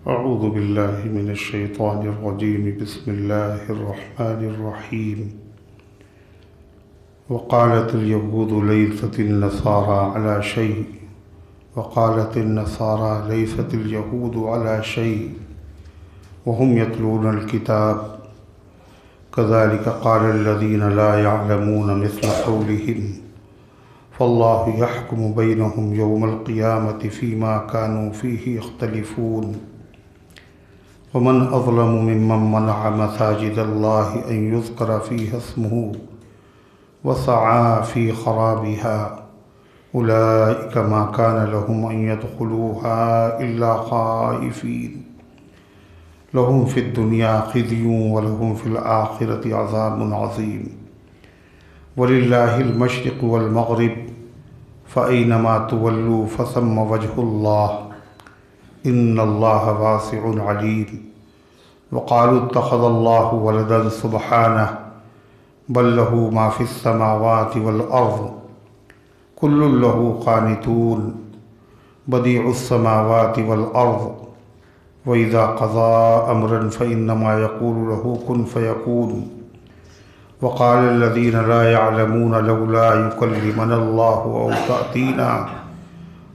أعوذ بالله من الشيطان الرجيم. بسم الله الرحمن الرحيم. وقالت اليهود ليست النصارى على شيء وقالت النصارى ليست اليهود على شيء وهم يتلون الكتاب كذلك قال الذين لا يعلمون مثل قولهم فالله يحكم بينهم يوم القيامة فيما كانوا فيه يختلفون ومن أظلم ممن منع مساجد الله أن يذكر فيها اسمه وسعى في خرابها أولئك ما كان لهم أن يدخلوها إلا خائفين لهم في الدنيا خزي ولهم في الآخرة عذاب عظيم ولله المشرق والمغرب فأينما تولوا فثم وجه الله إن الله واسع عليم وقالوا اتخذ الله ولدا سبحانه بل له ما في السماوات والأرض كل له قانتون بديع السماوات والأرض وإذا قضى أمرا فإنما يقول له كن فيكون وقال الذين لا يعلمون لولا يكلمنا الله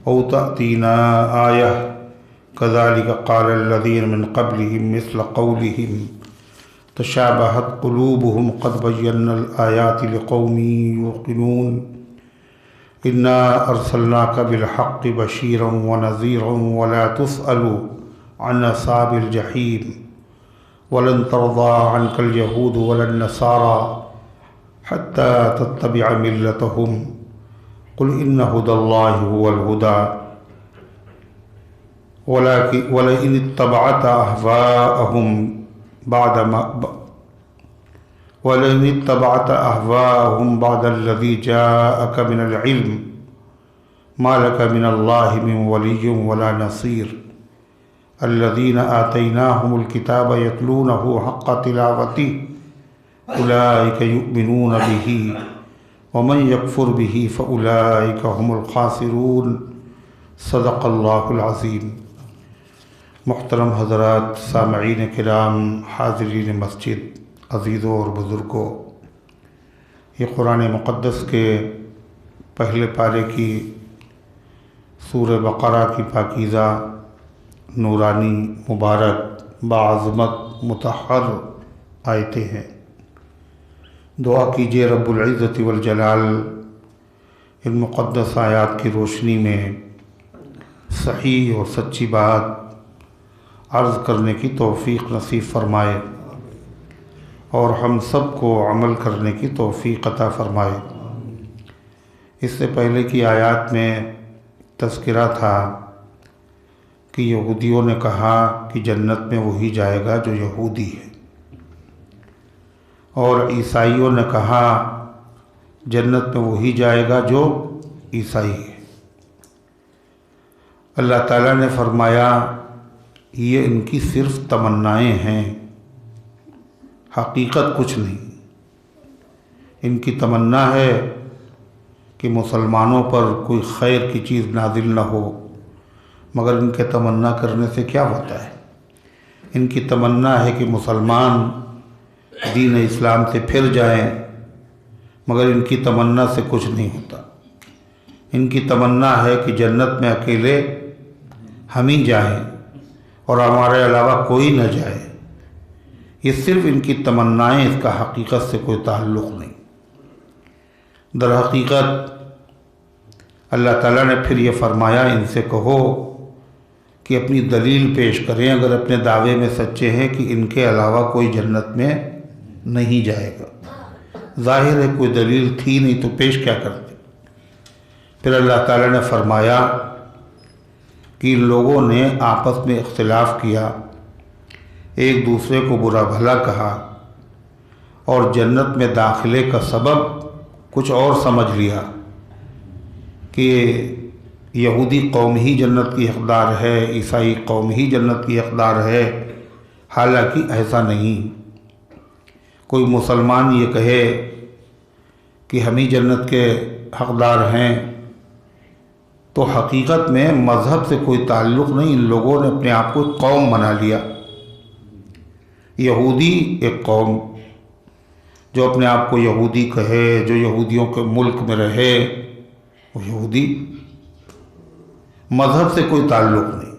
أو تأتينا آية كذلك قال الذين من قبلهم مثل قولهم تشابهت قلوبهم قد بينا الآيات لقوم يوقنون إنا أرسلناك بالحق بشيرا ونذيرا ولا تسأل عن أصحاب الجحيم ولن ترضى عنك اليهود ولا النصارى حتى تتبع ملتهم قل إن هدى الله هو الهدى ولئن اتبعت أهواءهم بعد الذي جاءك من العلم ما لك من الله من ولي ولا نصير الذين آتيناهم الكتاب يتلونه حق تلاوته أولئك يؤمنون به ومن يكفر به فأولئك هم الخاسرون صدق اللہ العظیم. محترم حضرات، سامعین کرام، حاضرین مسجد، عزیزوں اور بزرگوں، یہ قرآن مقدس کے پہلے پارے کی سورہ بقرہ کی پاکیزہ، نورانی، مبارک، باعظمت، مطہر آیتیں ہیں. دعا کیجئے رب العزت والجلال ان مقدس آیات کی روشنی میں صحیح اور سچی بات عرض کرنے کی توفیق نصیب فرمائے اور ہم سب کو عمل کرنے کی توفیق عطا فرمائے. اس سے پہلے کی آیات میں تذکرہ تھا کہ یہودیوں نے کہا کہ جنت میں وہی جائے گا جو یہودی ہے، اور عیسائیوں نے کہا جنت میں وہی جائے گا جو عیسائی ہے. اللہ تعالیٰ نے فرمایا یہ ان کی صرف تمنائیں ہیں، حقیقت کچھ نہیں. ان کی تمنا ہے کہ مسلمانوں پر کوئی خیر کی چیز نازل نہ ہو، مگر ان کے تمنا کرنے سے کیا ہوتا ہے؟ ان کی تمنا ہے کہ مسلمان دین اسلام سے پھر جائیں، مگر ان کی تمنا سے کچھ نہیں ہوتا. ان کی تمنا ہے کہ جنت میں اکیلے ہم ہی جائیں اور ہمارے علاوہ کوئی نہ جائے. یہ صرف ان کی تمنائیں، اس کا حقیقت سے کوئی تعلق نہیں. در حقیقت اللہ تعالیٰ نے پھر یہ فرمایا ان سے کہو کہ اپنی دلیل پیش کریں اگر اپنے دعوے میں سچے ہیں کہ ان کے علاوہ کوئی جنت میں نہیں جائے گا. ظاہر ہے کوئی دلیل تھی نہیں تو پیش کیا کرتے. پھر اللہ تعالیٰ نے فرمایا کہ ان لوگوں نے آپس میں اختلاف کیا، ایک دوسرے کو برا بھلا کہا اور جنت میں داخلے کا سبب کچھ اور سمجھ لیا کہ یہودی قوم ہی جنت کی حقدار ہے، عیسائی قوم ہی جنت کی حقدار ہے. حالانکہ ایسا نہیں. کوئی مسلمان یہ کہے کہ ہم ہی جنت کے حقدار ہیں تو حقیقت میں مذہب سے کوئی تعلق نہیں، ان لوگوں نے اپنے آپ کو ایک قوم بنا لیا۔ یہودی ایک قوم جو اپنے آپ کو یہودی کہے، جو یہودیوں کے ملک میں رہے، وہ یہودی، مذہب سے کوئی تعلق نہیں۔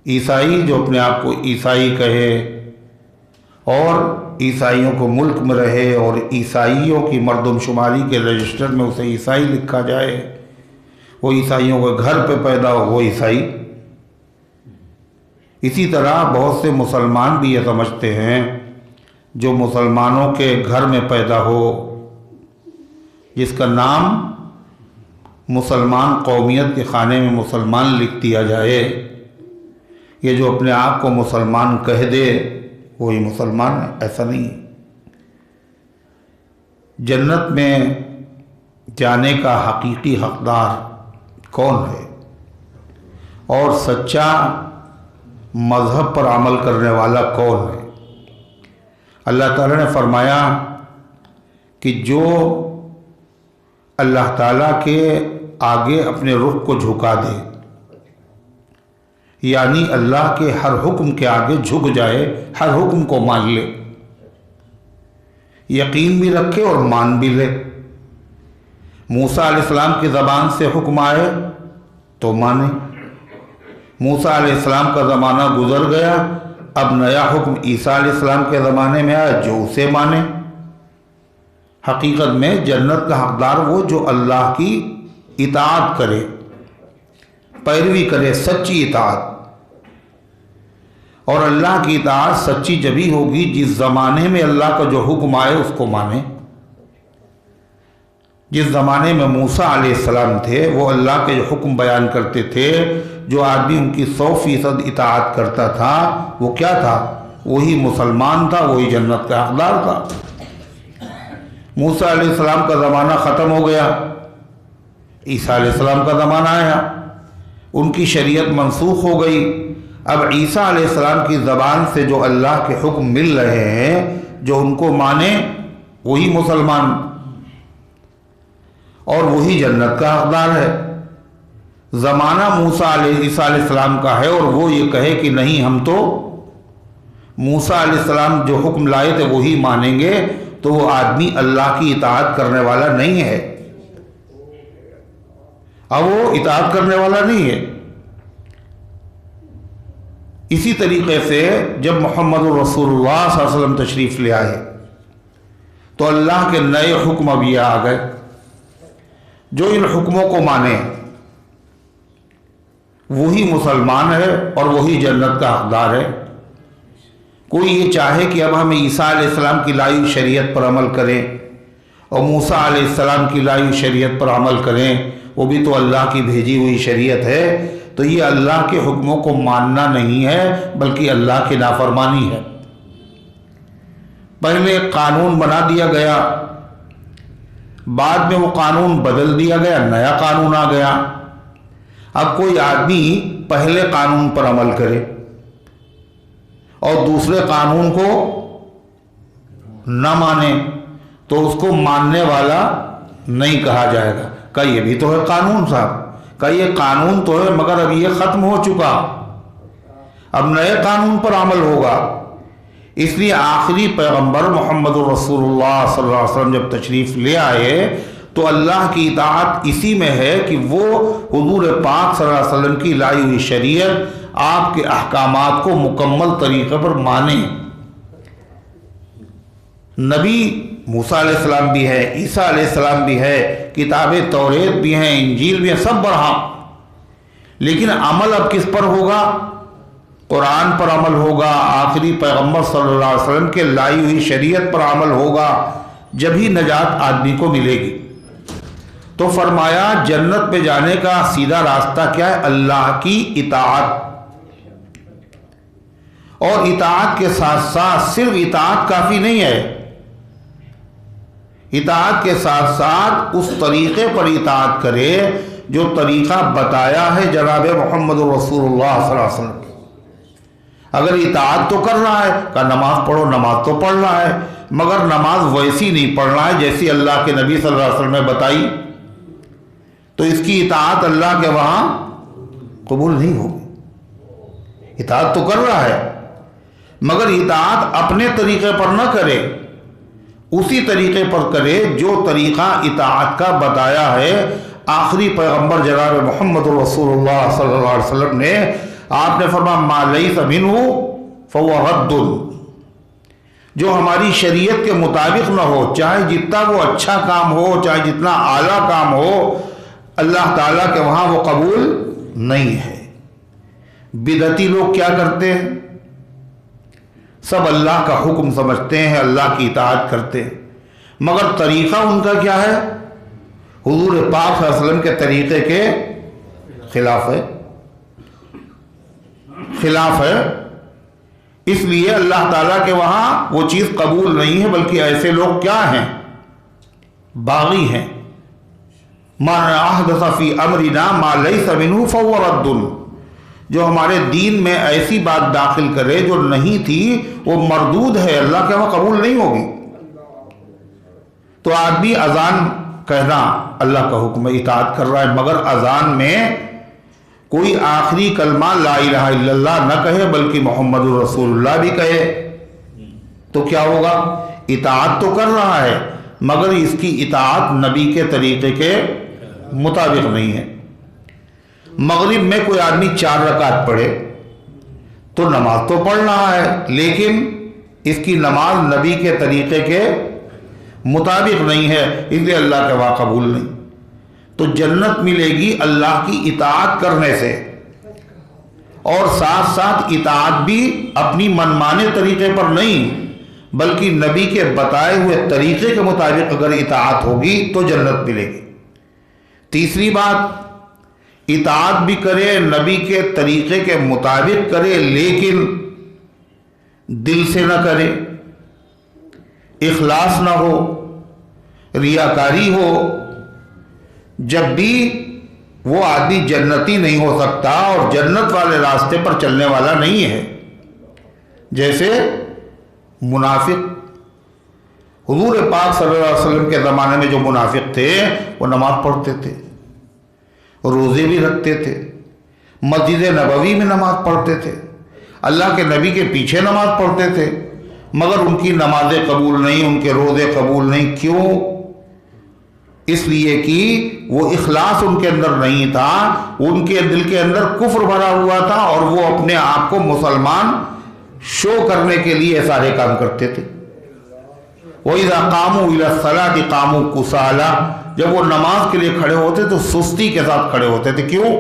عیسائی جو اپنے آپ کو عیسائی کہے اور عیسائیوں کو ملک میں رہے اور عیسائیوں کی مردم شماری کے رجسٹر میں اسے عیسائی لکھا جائے، وہ عیسائیوں کے گھر پہ پیدا ہو، وہ عیسائی۔ اسی طرح بہت سے مسلمان بھی یہ سمجھتے ہیں جو مسلمانوں کے گھر میں پیدا ہو، جس کا نام مسلمان قومیت کے خانے میں مسلمان لکھ دیا جائے، یہ جو اپنے آپ کو مسلمان کہہ دے وہی مسلمان ہے، ایسا نہیں ہے۔ جنت میں جانے کا حقیقی حقدار کون ہے اور سچا مذہب پر عمل کرنے والا کون ہے؟ اللہ تعالیٰ نے فرمایا کہ جو اللہ تعالیٰ کے آگے اپنے رخ کو جھکا دے، یعنی اللہ کے ہر حکم کے آگے جھک جائے، ہر حکم کو مان لے، یقین بھی رکھے اور مان بھی لے۔ موسیٰ علیہ السلام کی زبان سے حکم آئے تو مانے، موسیٰ علیہ السلام کا زمانہ گزر گیا، اب نیا حکم عیسیٰ علیہ السلام کے زمانے میں آیا، جو اسے مانے۔ حقیقت میں جنت کا حقدار وہ جو اللہ کی اطاعت کرے، پیروی کرے، سچی اطاعت۔ اور اللہ کی اطاعت سچی جبھی ہوگی جس زمانے میں اللہ کا جو حکم آئے اس کو مانے۔ جس زمانے میں موسیٰ علیہ السلام تھے وہ اللہ کے جو حکم بیان کرتے تھے، جو آدمی ان کی 100% اطاعت کرتا تھا وہ کیا تھا؟ وہی مسلمان تھا، وہی جنت کا حقدار تھا۔ موسیٰ علیہ السلام کا زمانہ ختم ہو گیا، عیسیٰ علیہ السلام کا زمانہ آیا، ان کی شریعت منسوخ ہو گئی۔ اب عیسیٰ علیہ السلام کی زبان سے جو اللہ کے حکم مل رہے ہیں، جو ان کو مانے وہی مسلمان اور وہی جنت کا حقدار ہے۔ زمانہ عیسیٰ علیہ السلام کا ہے اور وہ یہ کہے کہ نہیں ہم تو موسیٰ علیہ السلام جو حکم لائے تھے وہی مانیں گے، تو وہ آدمی اللہ کی اطاعت کرنے والا نہیں ہے، اب وہ اطاعت کرنے والا نہیں ہے۔ اسی طریقے سے جب محمد رسول اللہ صلی اللہ علیہ وسلم تشریف لے آئے تو اللہ کے نئے حکم اب یہ آ گئے، جو ان حکموں کو مانے وہی مسلمان ہے اور وہی جنت کا حقدار ہے۔ کوئی یہ چاہے کہ اب ہم عیسیٰ علیہ السلام کی لائی ہوئی شریعت پر عمل کریں اور موسیٰ علیہ السلام کی لائی ہوئی شریعت پر عمل کریں، وہ بھی تو اللہ کی بھیجی ہوئی شریعت ہے، تو یہ اللہ کے حکموں کو ماننا نہیں ہے بلکہ اللہ کی نافرمانی ہے۔ پہلے ایک قانون بنا دیا گیا، بعد میں وہ قانون بدل دیا گیا، نیا قانون آ گیا۔ اب کوئی آدمی پہلے قانون پر عمل کرے اور دوسرے قانون کو نہ مانے تو اس کو ماننے والا نہیں کہا جائے گا، کہ یہ بھی تو ہے قانون صاحب، کہ یہ قانون تو ہے مگر اب یہ ختم ہو چکا، اب نئے قانون پر عمل ہوگا۔ اس لیے آخری پیغمبر محمد رسول اللہ صلی اللہ علیہ وسلم جب تشریف لے آئے تو اللہ کی اطاعت اسی میں ہے کہ وہ حضور پاک صلی اللہ علیہ وسلم کی لائی ہوئی شریعت، آپ کے احکامات کو مکمل طریقے پر مانیں۔ نبی موسیٰ علیہ السلام بھی ہے، عیسیٰ علیہ السلام بھی ہے، کتاب توریت بھی ہیں، انجیل بھی ہیں، سب برہم، لیکن عمل اب کس پر ہوگا؟ قرآن پر عمل ہوگا، آخری پیغمبر صلی اللہ علیہ وسلم کے لائی ہوئی شریعت پر عمل ہوگا، جب ہی نجات آدمی کو ملے گی۔ تو فرمایا جنت میں جانے کا سیدھا راستہ کیا ہے؟ اللہ کی اطاعت، اور اطاعت کے ساتھ ساتھ صرف اطاعت کافی نہیں ہے، اطاعت کے ساتھ ساتھ اس طریقے پر اطاعت کرے جو طریقہ بتایا ہے جناب محمد رسول اللہ صلی اللہ علیہ وسلم۔ اگر اطاعت تو کر رہا ہے کہ نماز پڑھو، نماز تو پڑھ رہا ہے، مگر نماز ویسی نہیں پڑھ رہا ہے جیسی اللہ کے نبی صلی اللہ علیہ وسلم نے بتائی، تو اس کی اطاعت اللہ کے وہاں قبول نہیں ہوگی۔ اطاعت تو کر رہا ہے مگر اطاعت اپنے طریقے پر نہ کرے، اسی طریقے پر کرے جو طریقہ اطاعت کا بتایا ہے آخری پیغمبر جناب محمد رسول اللہ صلی اللہ علیہ وسلم نے۔ آپ نے فرمایا ما لیس منہ فہو رد، جو ہماری شریعت کے مطابق نہ ہو، چاہے جتنا وہ اچھا کام ہو، چاہے جتنا اعلیٰ کام ہو، اللہ تعالیٰ کے وہاں وہ قبول نہیں ہے۔ بدعتی لوگ کیا کرتے ہیں؟ سب اللہ کا حکم سمجھتے ہیں، اللہ کی اطاعت کرتے ہیں، مگر طریقہ ان کا کیا ہے؟ حضور پاک صلی اللہ علیہ وسلم کے طریقے کے خلاف ہے، خلاف ہے۔ اس لیے اللہ تعالیٰ کے وہاں وہ چیز قبول نہیں ہے، بلکہ ایسے لوگ کیا ہیں؟ باغی ہیں۔ من احدث فی امرنا ما لیس منہ فہو رد، جو ہمارے دین میں ایسی بات داخل کرے جو نہیں تھی وہ مردود ہے، اللہ کے وہاں قبول نہیں ہوگی۔ تو آدمی اذان کہنا اللہ کا حکم ہے، اطاعت کر رہا ہے، مگر اذان میں کوئی آخری کلمہ لا الہ الا اللہ نہ کہے بلکہ محمد رسول اللہ بھی کہے، تو کیا ہوگا؟ اطاعت تو کر رہا ہے مگر اس کی اطاعت نبی کے طریقے کے مطابق نہیں ہے۔ مغرب میں کوئی آدمی 4 رکعت پڑھے تو نماز تو پڑھ رہا ہے لیکن اس کی نماز نبی کے طریقے کے مطابق نہیں ہے، اس لیے اللہ کے وہاں قبول نہیں۔ تو جنت ملے گی اللہ کی اطاعت کرنے سے، اور ساتھ ساتھ اطاعت بھی اپنی منمانے طریقے پر نہیں بلکہ نبی کے بتائے ہوئے طریقے کے مطابق اگر اطاعت ہوگی تو جنت ملے گی۔ تیسری بات، اطاعت بھی کرے، نبی کے طریقے کے مطابق کرے، لیکن دل سے نہ کرے، اخلاص نہ ہو، ریاکاری ہو، جب بھی وہ آدمی جنتی نہیں ہو سکتا اور جنت والے راستے پر چلنے والا نہیں ہے۔ جیسے منافق، حضور پاک صلی اللہ علیہ وسلم کے زمانے میں جو منافق تھے وہ نماز پڑھتے تھے، روزے بھی رکھتے تھے، مسجد نبوی میں نماز پڑھتے تھے، اللہ کے نبی کے پیچھے نماز پڑھتے تھے، مگر ان کی نمازیں قبول نہیں، ان کے روزے قبول نہیں۔ کیوں؟ اس لیے کہ وہ اخلاص ان کے اندر نہیں تھا، ان کے دل کے اندر کفر بھرا ہوا تھا اور وہ اپنے آپ کو مسلمان شو کرنے کے لیے سارے کام کرتے تھے۔ وَإِذَا قَامُوا إِلَى الصَّلَاةِ قَامُوا كُسَالَىٰ، جب وہ نماز کے لیے کھڑے ہوتے تو سستی کے ساتھ کھڑے ہوتے تھے۔ کیوں؟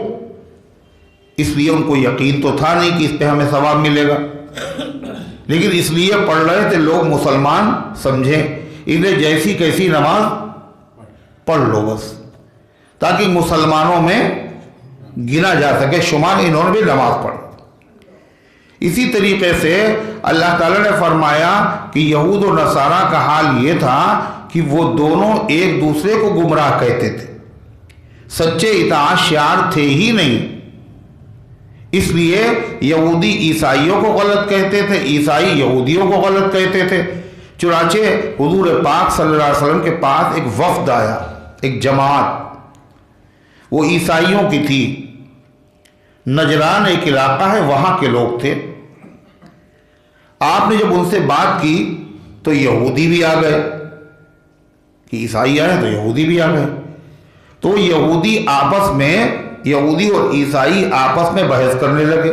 اس لیے ان کو یقین تو تھا نہیں کہ اس پہ ہمیں ثواب ملے گا، لیکن اس لیے پڑھ رہے تھے لوگ مسلمان سمجھیں، اس لیے جیسی کیسی نماز پڑھ لو بس، تاکہ مسلمانوں میں گنا جا سکے شمار انہوں نے بھی نماز پڑھی۔ اسی طریقے سے اللہ تعالیٰ نے فرمایا کہ یہود و نصارہ کا حال یہ تھا کہ وہ دونوں ایک دوسرے کو گمراہ کہتے تھے، سچے اطاعت شعار تھے ہی نہیں، اس لیے یہودی عیسائیوں کو غلط کہتے تھے، عیسائی یہودیوں کو غلط کہتے تھے۔ چنانچہ حضور پاک صلی اللہ علیہ وسلم کے پاس ایک وفد آیا، ایک جماعت، وہ عیسائیوں کی تھی، نجران ایک علاقہ ہے وہاں کے لوگ تھے۔ آپ نے جب ان سے بات کی تو یہودی بھی آ گئے، کہ عیسائی آئے تو یہودی بھی آ گئے، تو یہودی آپس میں، یہودی اور عیسائی آپس میں بحث کرنے لگے۔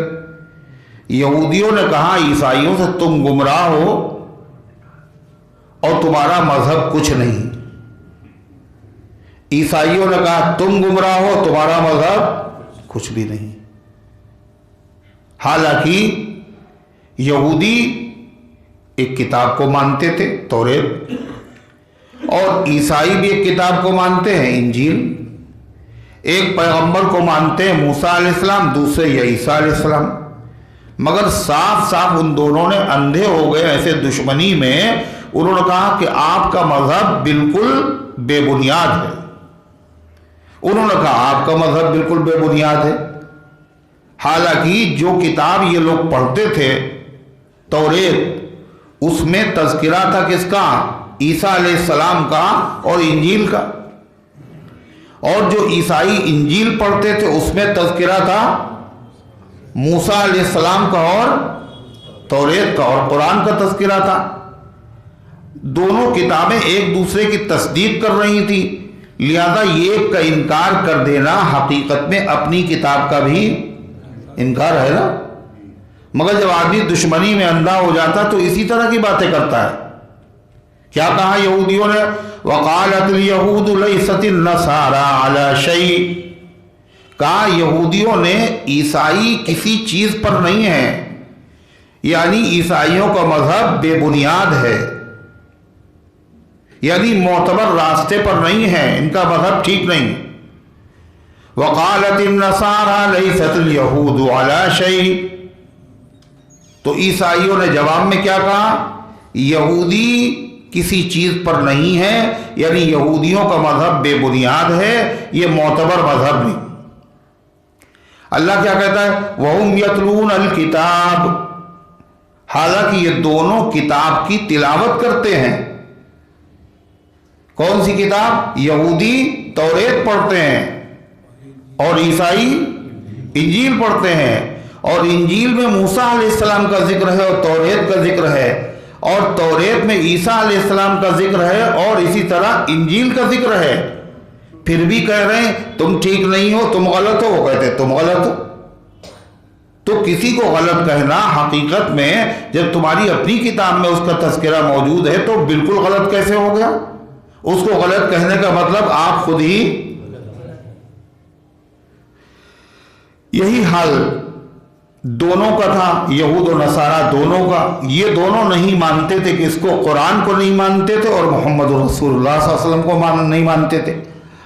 یہودیوں نے کہا عیسائیوں سے تم گمراہ ہو اور تمہارا مذہب کچھ نہیں، عیسائیوں نے کہا تم گمراہ ہو تمہارا مذہب کچھ بھی نہیں۔ حالانکہ یہودی ایک کتاب کو مانتے تھے توریت، اور عیسائی بھی ایک کتاب کو مانتے ہیں انجیل، ایک پیغمبر کو مانتے ہیں موسیٰ علیہ السلام، دوسرے عیسیٰ علیہ السلام، مگر صاف صاف ان دونوں نے اندھے ہو گئے ایسے دشمنی میں۔ انہوں نے کہا کہ آپ کا مذہب بالکل بے بنیاد ہے، انہوں نے کہا آپ کا مذہب بالکل بے بنیاد ہے، حالانکہ جو کتاب یہ لوگ پڑھتے تھے توریت، اس میں تذکرہ تھا کس کا؟ عیسیٰ علیہ السلام کا اور انجیل کا، اور جو عیسائی انجیل پڑھتے تھے اس میں تذکرہ تھا موسیٰ علیہ السلام کا اور توریت کا، اور قرآن کا تذکرہ تھا۔ دونوں کتابیں ایک دوسرے کی تصدیق کر رہی تھی، لہذا یہ کا انکار کر دینا حقیقت میں اپنی کتاب کا بھی انکار ہے نا۔ مگر جب آدمی دشمنی میں اندھا ہو جاتا تو اسی طرح کی باتیں کرتا ہے۔ کیا کہا یہودیوں نے؟ وقالت اليہود لیست النصارى علی شیء، کہا یہودیوں نے عیسائی کسی چیز پر نہیں ہے، یعنی عیسائیوں کا مذہب بے بنیاد ہے، یعنی معتبر راستے پر نہیں ہے، ان کا مذہب ٹھیک نہیں۔ وقالت النصارى لیست اليہود علی شیء، تو عیسائیوں نے جواب میں کیا کہا؟ یہودی کسی چیز پر نہیں ہے، یعنی یہودیوں کا مذہب بے بنیاد ہے، یہ معتبر مذہب نہیں۔ اللہ کیا کہتا ہے؟ وَهُمْ يَتْلُونَ الْكِتَابِ، حالانکہ یہ دونوں کتاب کی تلاوت کرتے ہیں۔ کون سی کتاب؟ یہودی توریت پڑھتے ہیں اور عیسائی انجیل پڑھتے ہیں، اور انجیل میں موسیٰ علیہ السلام کا ذکر ہے اور توریت کا ذکر ہے، اور توریت میں عیسیٰ علیہ السلام کا ذکر ہے، اور اسی طرح انجیل کا ذکر ہے۔ پھر بھی کہہ رہے ہیں تم ٹھیک نہیں ہو، تم غلط ہو، وہ کہتے ہیں تم غلط ہو۔ تو کسی کو غلط کہنا حقیقت میں جب تمہاری اپنی کتاب میں اس کا تذکرہ موجود ہے تو بالکل غلط کیسے ہو گیا؟ اس کو غلط کہنے کا مطلب آپ خود ہی۔ یہی حال دونوں کا تھا، یہود و نصارہ دونوں کا۔ یہ دونوں نہیں مانتے تھے کہ اس کو، قرآن کو نہیں مانتے تھے اور محمد رسول اللہ صلی اللہ علیہ وسلم کو نہیں مانتے تھے،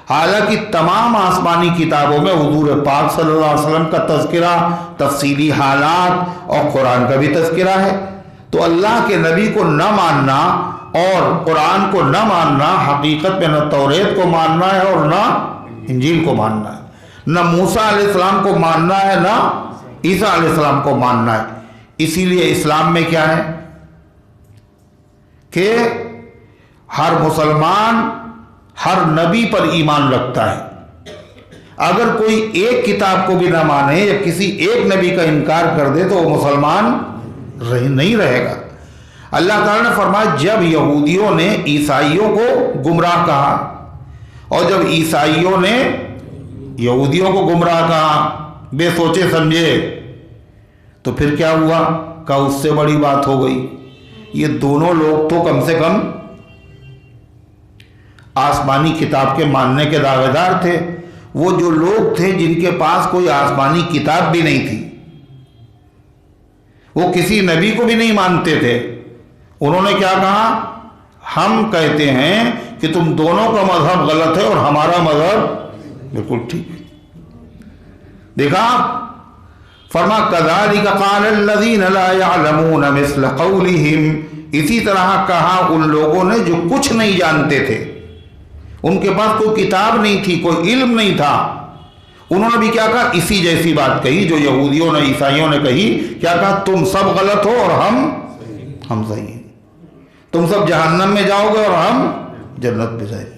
حالانکہ تمام آسمانی کتابوں میں حضور پاک صلی اللہ علیہ وسلم کا تذکرہ، تفصیلی حالات اور قرآن کا بھی تذکرہ ہے۔ تو اللہ کے نبی کو نہ ماننا اور قرآن کو نہ ماننا حقیقت میں نہ توریت کو ماننا ہے اور نہ انجیل کو ماننا ہے، نہ موسیٰ علیہ السلام کو ماننا ہے نہ عیسیٰ علیہ السلام کو ماننا ہے۔ اسی لیے اسلام میں کیا ہے کہ ہر مسلمان ہر نبی پر ایمان رکھتا ہے۔ اگر کوئی ایک کتاب کو بھی نہ مانے یا کسی ایک نبی کا انکار کر دے تو وہ مسلمان نہیں رہے گا۔ اللہ تعالیٰ نے فرمایا جب یہودیوں نے عیسائیوں کو گمراہ کہا اور جب عیسائیوں نے یہودیوں کو گمراہ کہا بے سوچے سمجھے، تو پھر کیا ہوا؟ کہ اس سے بڑی بات ہو گئی۔ یہ دونوں لوگ تو کم سے کم آسمانی کتاب کے ماننے کے دعوے دار تھے۔ وہ جو لوگ تھے جن کے پاس کوئی آسمانی کتاب بھی نہیں تھی، وہ کسی نبی کو بھی نہیں مانتے تھے، انہوں نے کیا کہا؟ ہم کہتے ہیں کہ تم دونوں کا مذہب غلط ہے اور ہمارا مذہب بالکل ٹھیک ہے۔ دیکھا، فرما کذالک قال الذین لا یعلمون مثل قولہم، اسی طرح کہا ان لوگوں نے جو کچھ نہیں جانتے تھے، ان کے پاس کوئی کتاب نہیں تھی، کوئی علم نہیں تھا، انہوں نے بھی کیا کہا؟ اسی جیسی بات کہی جو یہودیوں نے عیسائیوں نے کہی۔ کیا کہا؟ تم سب غلط ہو اور ہم صحیح ہیں، تم سب جہنم میں جاؤ گے اور ہم جنت میں جائیں گے،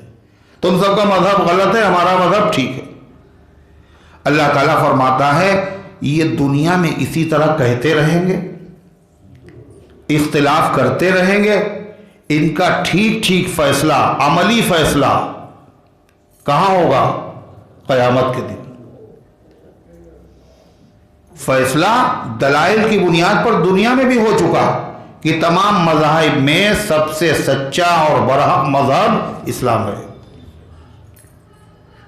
تم سب کا مذہب غلط ہے، ہمارا مذہب ٹھیک ہے۔ اللہ تعالیٰ فرماتا ہے یہ دنیا میں اسی طرح کہتے رہیں گے، اختلاف کرتے رہیں گے، ان کا ٹھیک ٹھیک فیصلہ، عملی فیصلہ کہاں ہوگا؟ قیامت کے دن۔ فیصلہ دلائل کی بنیاد پر دنیا میں بھی ہو چکا کہ تمام مذاہب میں سب سے سچا اور برحق مذہب اسلام ہے،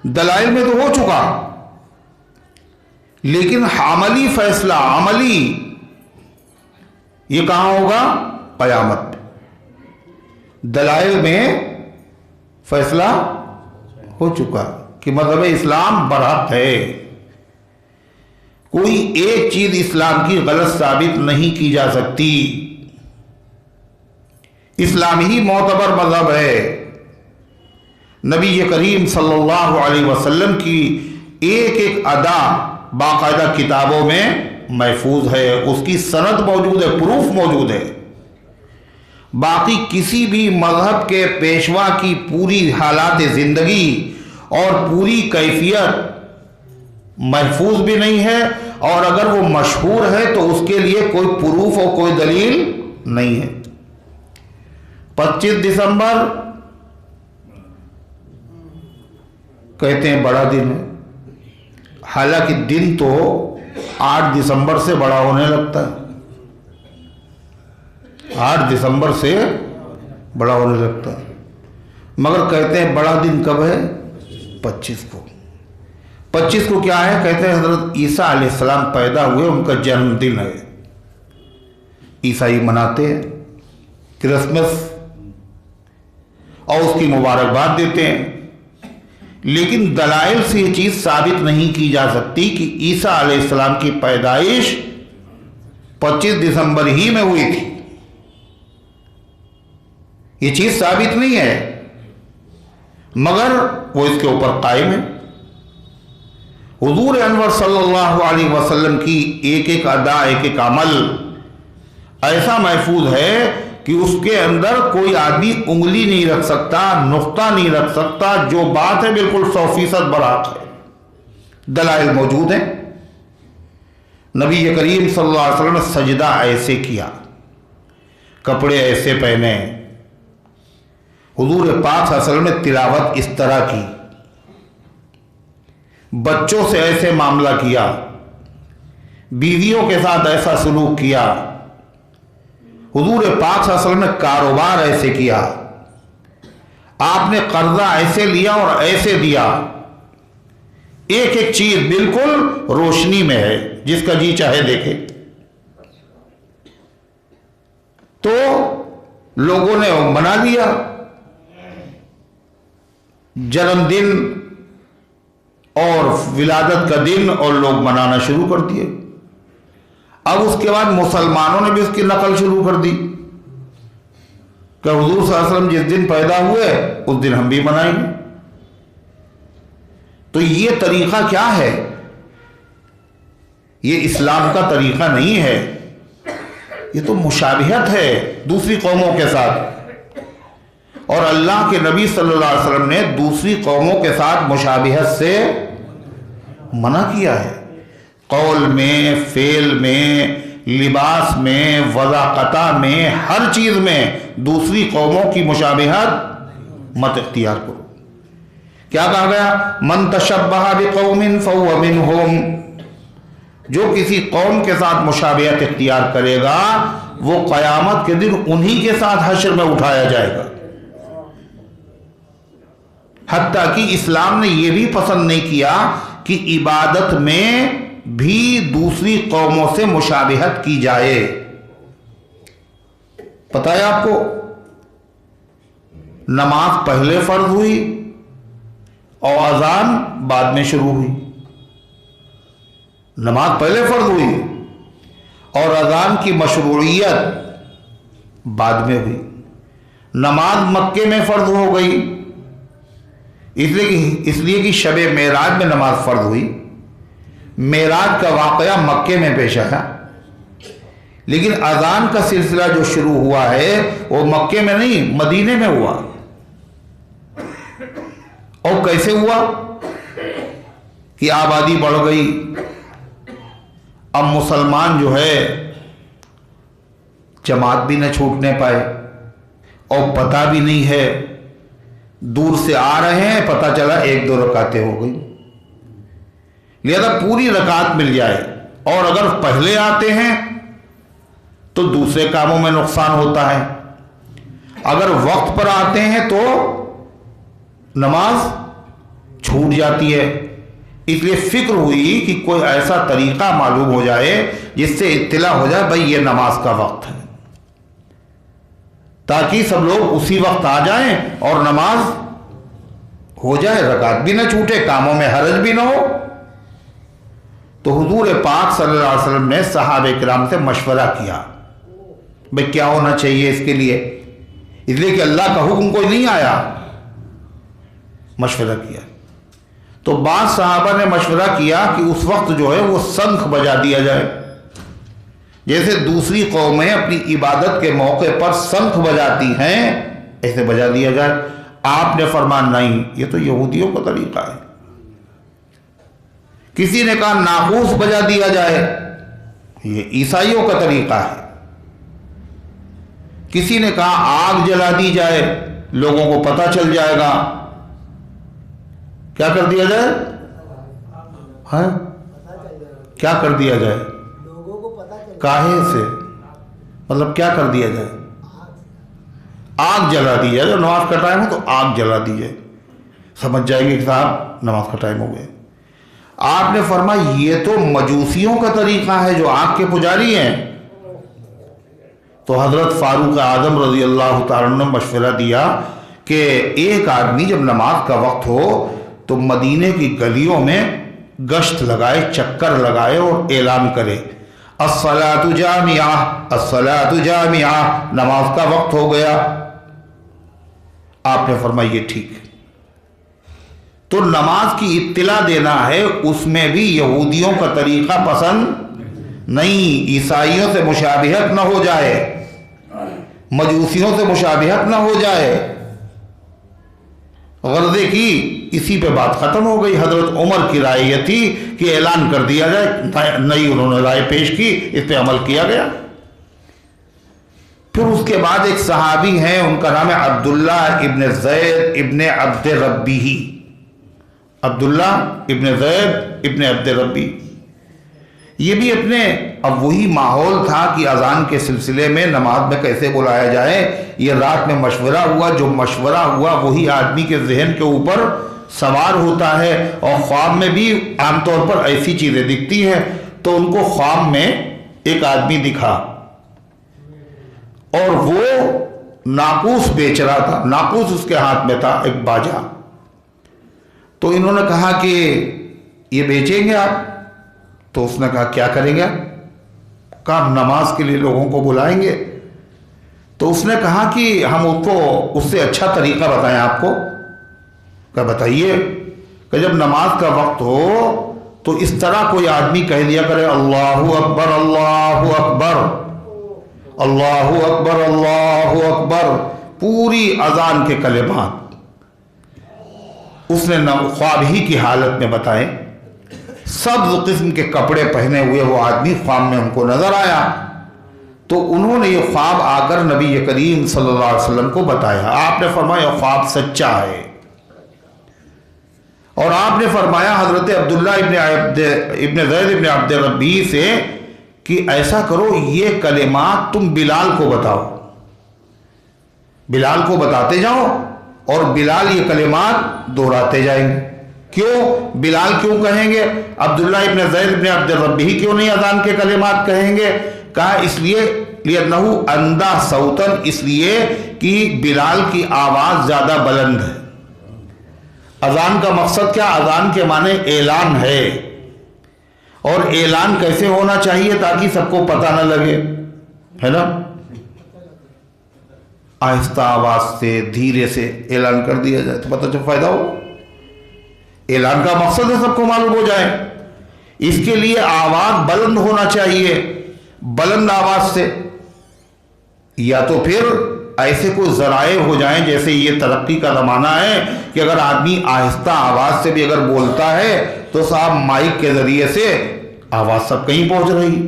دلائل میں تو ہو چکا، لیکن عملی فیصلہ، عملی یہ کہاں ہوگا؟ قیامت میں۔ دلائل میں فیصلہ ہو چکا کہ مذہب اسلام برحق ہے، کوئی ایک چیز اسلام کی غلط ثابت نہیں کی جا سکتی، اسلام ہی معتبر مذہب ہے۔ نبی کریم صلی اللہ علیہ وسلم کی ایک ایک ادا باقاعدہ کتابوں میں محفوظ ہے، اس کی سند موجود ہے، پروف موجود ہے۔ باقی کسی بھی مذہب کے پیشوا کی پوری حالات زندگی اور پوری کیفیت محفوظ بھی نہیں ہے، اور اگر وہ مشہور ہے تو اس کے لیے کوئی پروف اور کوئی دلیل نہیں ہے۔ 25 دسمبر کہتے ہیں بڑا دن ہے، حالانکہ دن تو 8 دسمبر سے بڑا ہونے لگتا ہے، 8 دسمبر سے بڑا ہونے لگتا ہے، مگر کہتے ہیں بڑا دن کب ہے؟ 25 کو۔ 25 کو کیا ہے؟ کہتے ہیں حضرت عیسیٰ علیہ السلام پیدا ہوئے، ان کا جنم دن ہے، عیسائی مناتے ہیں کرسمس اور اس کی مبارکباد دیتے ہیں، لیکن دلائل سے یہ چیز ثابت نہیں کی جا سکتی کہ عیسیٰ علیہ السلام کی پیدائش 25 دسمبر ہی میں ہوئی تھی، یہ چیز ثابت نہیں ہے، مگر وہ اس کے اوپر قائم ہے۔ حضور انور صلی اللہ علیہ وسلم کی ایک ایک ادا، ایک ایک عمل ایسا محفوظ ہے کہ اس کے اندر کوئی آدمی انگلی نہیں رکھ سکتا، نقطہ نہیں رکھ سکتا، جو بات ہے بالکل 100% برحق ہے، دلائل موجود ہیں۔ نبی کریم صلی اللہ علیہ وسلم نے سجدہ ایسے کیا، کپڑے ایسے پہنے، حضور پاک صلی اللہ علیہ وسلم نے تلاوت اس طرح کی، بچوں سے ایسے معاملہ کیا، بیویوں کے ساتھ ایسا سلوک کیا، حضور پاک صلی اللہ علیہ وسلم نے کاروبار ایسے کیا، آپ نے قرضہ ایسے لیا اور ایسے دیا، ایک ایک چیز بالکل روشنی میں ہے، جس کا جی چاہے دیکھے۔ تو لوگوں نے منا لیا جنم دن اور ولادت کا دن، اور لوگ منانا شروع کر دیے۔ اب اس کے بعد مسلمانوں نے بھی اس کی نقل شروع کر دی کہ حضور صلی اللہ علیہ وسلم جس دن پیدا ہوئے اس دن ہم بھی منائیں گے۔ تو یہ طریقہ کیا ہے؟ یہ اسلام کا طریقہ نہیں ہے، یہ تو مشابہت ہے دوسری قوموں کے ساتھ، اور اللہ کے نبی صلی اللہ علیہ وسلم نے دوسری قوموں کے ساتھ مشابہت سے منع کیا ہے، قول میں، فعل میں، لباس میں، وضاقتہ میں، ہر چیز میں دوسری قوموں کی مشابہت مت اختیار کرو۔ کیا کہا گیا؟ من تشبہ بقوم فہو منہم، جو کسی قوم کے ساتھ مشابہت اختیار کرے گا وہ قیامت کے دن انہی کے ساتھ حشر میں اٹھایا جائے گا۔ حتیٰ کہ اسلام نے یہ بھی پسند نہیں کیا کہ عبادت میں بھی دوسری قوموں سے مشابہت کی جائے۔ پتہ ہے آپ کو، نماز پہلے فرض ہوئی اور اذان بعد میں شروع ہوئی، نماز پہلے فرض ہوئی اور اذان کی مشروعیت بعد میں ہوئی۔ نماز مکے میں فرض ہو گئی اس لیے کہ شب معراج میں نماز فرض ہوئی، معراج کا واقعہ مکے میں پیش آیا، لیکن اذان کا سلسلہ جو شروع ہوا ہے وہ مکے میں نہیں مدینے میں ہوا۔ اور کیسے ہوا کہ آبادی بڑھ گئی، اب مسلمان جو ہے جماعت بھی نہ چھوٹنے پائے، اور پتہ بھی نہیں ہے، دور سے آ رہے ہیں، پتہ چلا 1-2 رکعتیں ہو گئی، لہذا پوری رکعت مل جائے، اور اگر پہلے آتے ہیں تو دوسرے کاموں میں نقصان ہوتا ہے، اگر وقت پر آتے ہیں تو نماز چھوٹ جاتی ہے۔ اس لیے فکر ہوئی کہ کوئی ایسا طریقہ معلوم ہو جائے جس سے اطلاع ہو جائے بھائی یہ نماز کا وقت ہے، تاکہ سب لوگ اسی وقت آ جائیں اور نماز ہو جائے، رکعت بھی نہ چھوٹے، کاموں میں حرج بھی نہ ہو۔ تو حضور پاک صلی اللہ علیہ وسلم نے صحابہ کرام سے مشورہ کیا بھائی کیا ہونا چاہیے اس کے لیے، اس لیے کہ اللہ کا حکم کوئی نہیں آیا، مشورہ کیا۔ تو بعض صحابہ نے مشورہ کیا کہ اس وقت جو ہے وہ شنکھ بجا دیا جائے، جیسے دوسری قومیں اپنی عبادت کے موقع پر شنکھ بجاتی ہیں ایسے بجا دیا جائے۔ آپ نے فرمایا نہیں، یہ تو یہودیوں کا طریقہ ہے۔ کسی نے کہا ناقوس بجا دیا جائے، یہ عیسائیوں کا طریقہ ہے۔ کسی نے کہا آگ جلا دی جائے، لوگوں کو پتہ چل جائے گا۔ کیا کر دیا جائے؟ ہاں کیا کر دیا جائے؟ لوگوں کو پتہ چل کاہے سے؟ مطلب کیا کر دیا جائے؟ آگ جلا دی جائے۔ جب نماز کا ٹائم ہو تو آگ جلا دی جائے، سمجھ جائیں گے کہ صاحب نماز کا ٹائم ہو گیا۔ آپ نے فرمایا یہ تو مجوسیوں کا طریقہ ہے جو آگ کے پجاری ہیں۔ تو حضرت فاروق اعظم رضی اللہ تعالیٰ عنہ نے مشورہ دیا کہ ایک آدمی جب نماز کا وقت ہو تو مدینے کی گلیوں میں گشت لگائے، چکر لگائے اور اعلان کرے الصلاۃ جامعہ، الصلاۃ جامعہ، نماز کا وقت ہو گیا۔ آپ نے فرمایا یہ ٹھیک ہے۔ تو نماز کی اطلاع دینا ہے، اس میں بھی یہودیوں کا طریقہ پسند نہیں، عیسائیوں سے مشابہت نہ ہو جائے، مجوسیوں سے مشابہت نہ ہو جائے۔ غرضے کی اسی پہ بات ختم ہو گئی۔ حضرت عمر کی رائے یہ تھی کہ اعلان کر دیا جائے، نئی انہوں نے رائے پیش کی، اس پہ عمل کیا گیا۔ پھر اس کے بعد ایک صحابی ہیں، ان کا نام ہے عبداللہ ابن زید ابن عبد ربی، عبداللہ ابن زید ابن عبد ربی۔ یہ بھی اپنے اب وہی ماحول تھا کہ اذان کے سلسلے میں نماز میں کیسے بلایا جائے، یہ رات میں مشورہ ہوا، جو مشورہ ہوا وہی آدمی کے ذہن کے اوپر سوار ہوتا ہے، اور خواب میں بھی عام طور پر ایسی چیزیں دکھتی ہیں۔ تو ان کو خواب میں ایک آدمی دکھا اور وہ ناقوس بیچ رہا تھا، ناقوس اس کے ہاتھ میں تھا، ایک باجا۔ تو انہوں نے کہا کہ یہ بیچیں گے آپ؟ تو اس نے کہا کیا کریں گے؟ کہا ہم نماز کے لیے لوگوں کو بلائیں گے۔ تو اس نے کہا کہ ہم اس کو اس سے اچھا طریقہ بتائیں آپ کو۔ کہا بتائیے۔ کہ جب نماز کا وقت ہو تو اس طرح کوئی آدمی کہہ دیا کرے اللہ اکبر اللہ اکبر اللہ اکبر اللہ اکبر، پوری اذان کے کلمات اس نے خواب ہی کی حالت میں بتائے۔ سبز قسم کے کپڑے پہنے ہوئے وہ آدمی خواب میں ان کو نظر آیا۔ تو انہوں نے یہ خواب آ کر نبی کریم صلی اللہ علیہ وسلم کو بتایا۔ آپ نے فرمایا یہ خواب سچا ہے، اور آپ نے فرمایا حضرت عبداللہ ابن زید ابن عبد ربی سے کہ ایسا کرو یہ کلمات تم بلال کو بتاؤ، بلال کو بتاتے جاؤ، اور بلال یہ کلمات دہراتے جائیں گے۔ کیوں بلال کیوں کہیں گے؟ عبداللہ ابن زید ابن عبد ربی کیوں نہیں اذان کے کلمات کہیں گے؟ کہا اس لیے لِأَنَّهُ أَنْدَى صَوْتًا، اس لیے کہ بلال کی آواز زیادہ بلند ہے۔ اذان کا مقصد کیا؟ اذان کے معنی اعلان ہے، اور اعلان کیسے ہونا چاہیے تاکہ سب کو پتہ نہ لگے، ہے نا؟ آہستہ آواز سے دھیرے سے اعلان کر دیا جائے تو پتہ چل فائدہ ہو۔ اعلان کا مقصد ہے سب کو معلوم ہو جائے، اس کے لیے آواز بلند ہونا چاہیے، بلند آواز سے۔ یا تو پھر ایسے کوئی ذرائع ہو جائیں، جیسے یہ ترقی کا زمانہ ہے کہ اگر آدمی آہستہ آواز سے بھی اگر بولتا ہے تو صاحب مائک کے ذریعے سے آواز سب کہیں پہنچ رہی۔